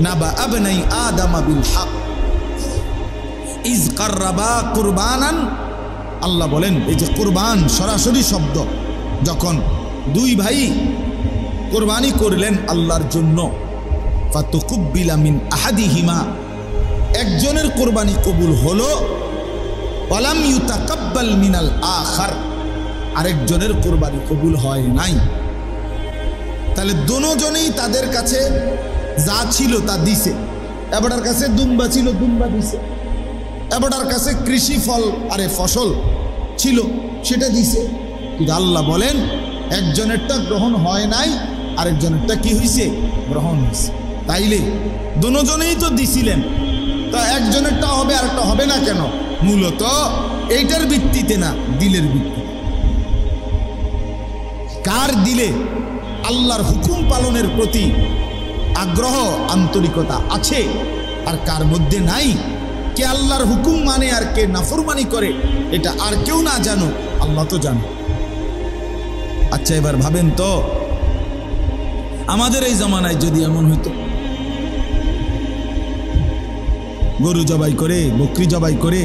নাবা আবনাই আদম বিল হক ইজ কাররাবা কুরবানান। আল্লাহ বলেন এই যে কুরবান সরাসরি শব্দ, যখন দুই ভাই কুরবানি করলেন আল্লাহর জন্য, ফাতুকুব্বিলা মিন আহাদিহিমা, একজনের কুরবানি কবুল হলো, ওয়ালাম ইউতাকাব্বাল মিনাল আখার, আরেকজনের কুরবানি কবুল হয় নাই। তাহলে দুজনেই তাদের কাছে যা ছিল তা দিছে। এবারের কাছে দুম্বা ছিল, দুম্বা দিছে। এবারের কাছে কৃষি ফসল ছিল, সেটা দিছে। কিন্তু আল্লাহ বলেন একজনেরটা গ্রহণ হয় নাই, আরেকজনেরটা কি হয়েছে? গ্রহণ হয়েছে। তাইলে দুজনেই তো দিছিলেন, তা একজনেরটা হবে আরেকটা হবে না কেন? মূলত এইটার ভিত্তিতে না, দিলের ভিত্তিতে। কার দিলে আল্লাহর হুকুম পালনের প্রতি আগ্রহ আন্তরিকতা আছে আর কার মধ্যে নাই, কে আল্লাহর হুকুম মানে আর কে নাফরমানি করে, এটা আর কেউ না জানো, আল্লাহ তো জানো। আচ্ছা এবার ভাবেন তো, আমাদের এই জামানায় যদি এমন হইতো, গরু জবাই করে, বকরি জবাই করে,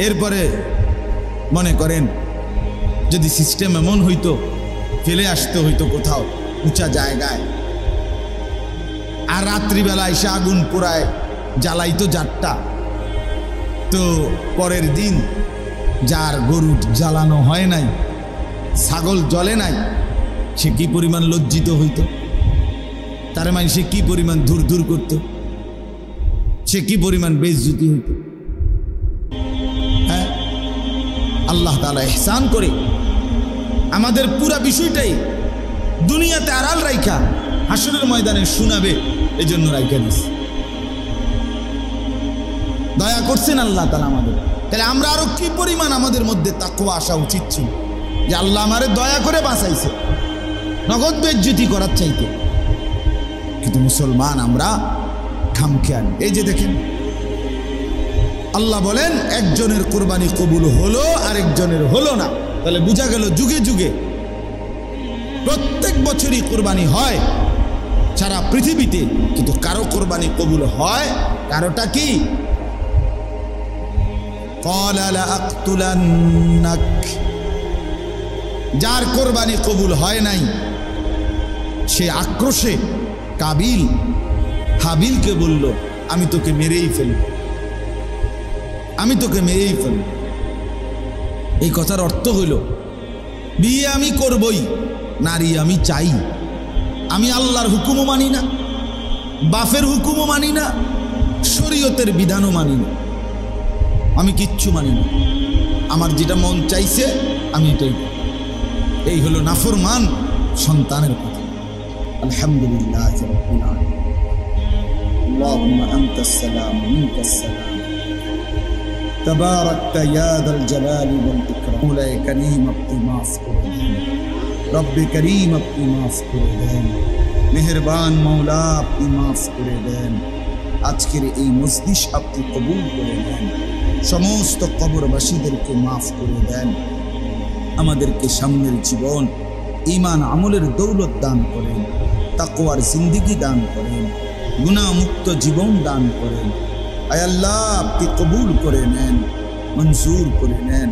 এরপরে মনে করেন যদি সিস্টেম এমন হইতো ফেলে আসতে হইতো কোথাও উঁচা জায়গায়, আর রাত্রিবেলা এসে আগুন পোড়ায় জ্বালাইতো যারটা, তো পরের দিন যার গরু জ্বালানো হয় নাই, ছাগল জ্বলে নাই, সে কি পরিমাণ লজ্জিত হইতো, তার মানে সে কি পরিমাণ ধুর ধুর করত, সে কি পরিমাণ বেইজ্জতি হইত। হ্যাঁ, আল্লাহ তাআলা ইহসান করে আমাদের পুরা বিষয়টাই দুনিয়াতে আড়াল রাইখা হাসরের ময়দানে শোনাবে, এই জন্য রাইখা দিছে। দয়া করছেন আল্লাহ তাআলা আমাদের। তাহলে আমরা আরো কি পরিমাণ আমাদের মধ্যে তাকওয়া আসা উচিত ছিল, যে আল্লাহ আমারে দয়া করে বাঁচাইছে, নগদ বেইজ্জতি করার চাইতে। কিন্তু মুসলমান আমরা খামখেয়াল। এই যে দেখেন আল্লাহ বলেন একজনের কুরবানি কবুল হলো, আরেকজনের হলো না। তাহলে বোঝা গেল যুগে যুগে প্রত্যেক বছরই কুরবানি হয় সারা পৃথিবীতে, কিন্তু কারো কুরবানি কবুল হয়, কারোটা কি? ক্বালা লা আকতুলান্নাক, যার কুরবানি কবুল হয় নাই সে আক্রোশে কাবিল হাবিলকে বলল আমি তোকে মেরেই ফেলব, আমি তোকে মেরেই ফেলব। এই কথার অর্থ হইল বিয়ে আমি করবই, নারী আমি চাই। আমি আল্লাহর হুকুমও মানি না, বাপের হুকুমও মানি না, শরীয়তের বিধানও মানি না, আমি কিচ্ছু মানি না। আমার যেটা মন চাইছে আমি এটাই। এই হলো নাফরমান সন্তানের কথা। আলহামদুলিল্লাহ রাব্বিল আলামিন। اللهم أنت السلام ومنك السلام تباركت يا ذا الجلال والإكرام مولاي كريم अपनी माफ कर दें, रब करीम अपनी माफ कर दें, मेहरबान मौला अपनी माफ कर दें। আজকের এই মজলিস আপনি কবুল করে নেন, সমস্ত কবরবাসীদেরকে মাফ করে দেন, আমাদেরকে সামনের জীবন ঈমান আমলের দৌলত দান করেন, তাকওয়ার জিন্দেগি দান করেন, গুনাহ মুক্ত জীবন দান করেন। আয় আল্লাহ আপনি কবুল করে নেন, মঞ্জুর করে নেন।